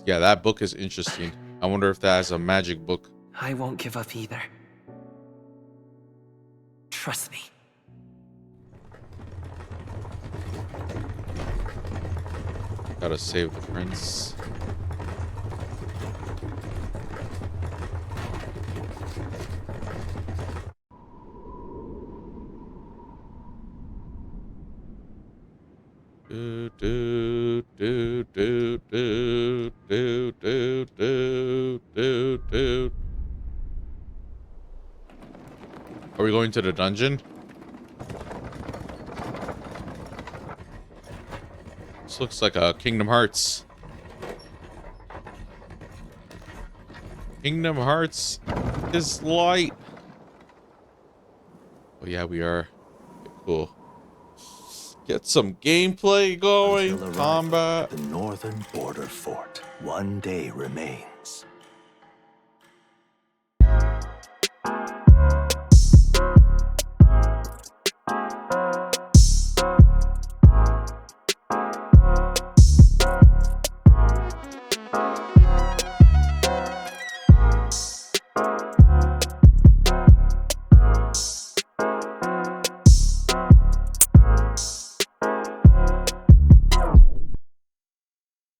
A: Yeah, that book is interesting. I wonder if that has a magic book.
O: I won't give up either. Trust me.
A: Gotta save the prince. Do, do, do, do, do, do, do, do, do, do. Are we going to the dungeon? This looks like a Kingdom Hearts. Kingdom Hearts is light. Oh yeah, we are. Okay, cool. Get some gameplay going. Combat.
I: The northern border fort. One day remains.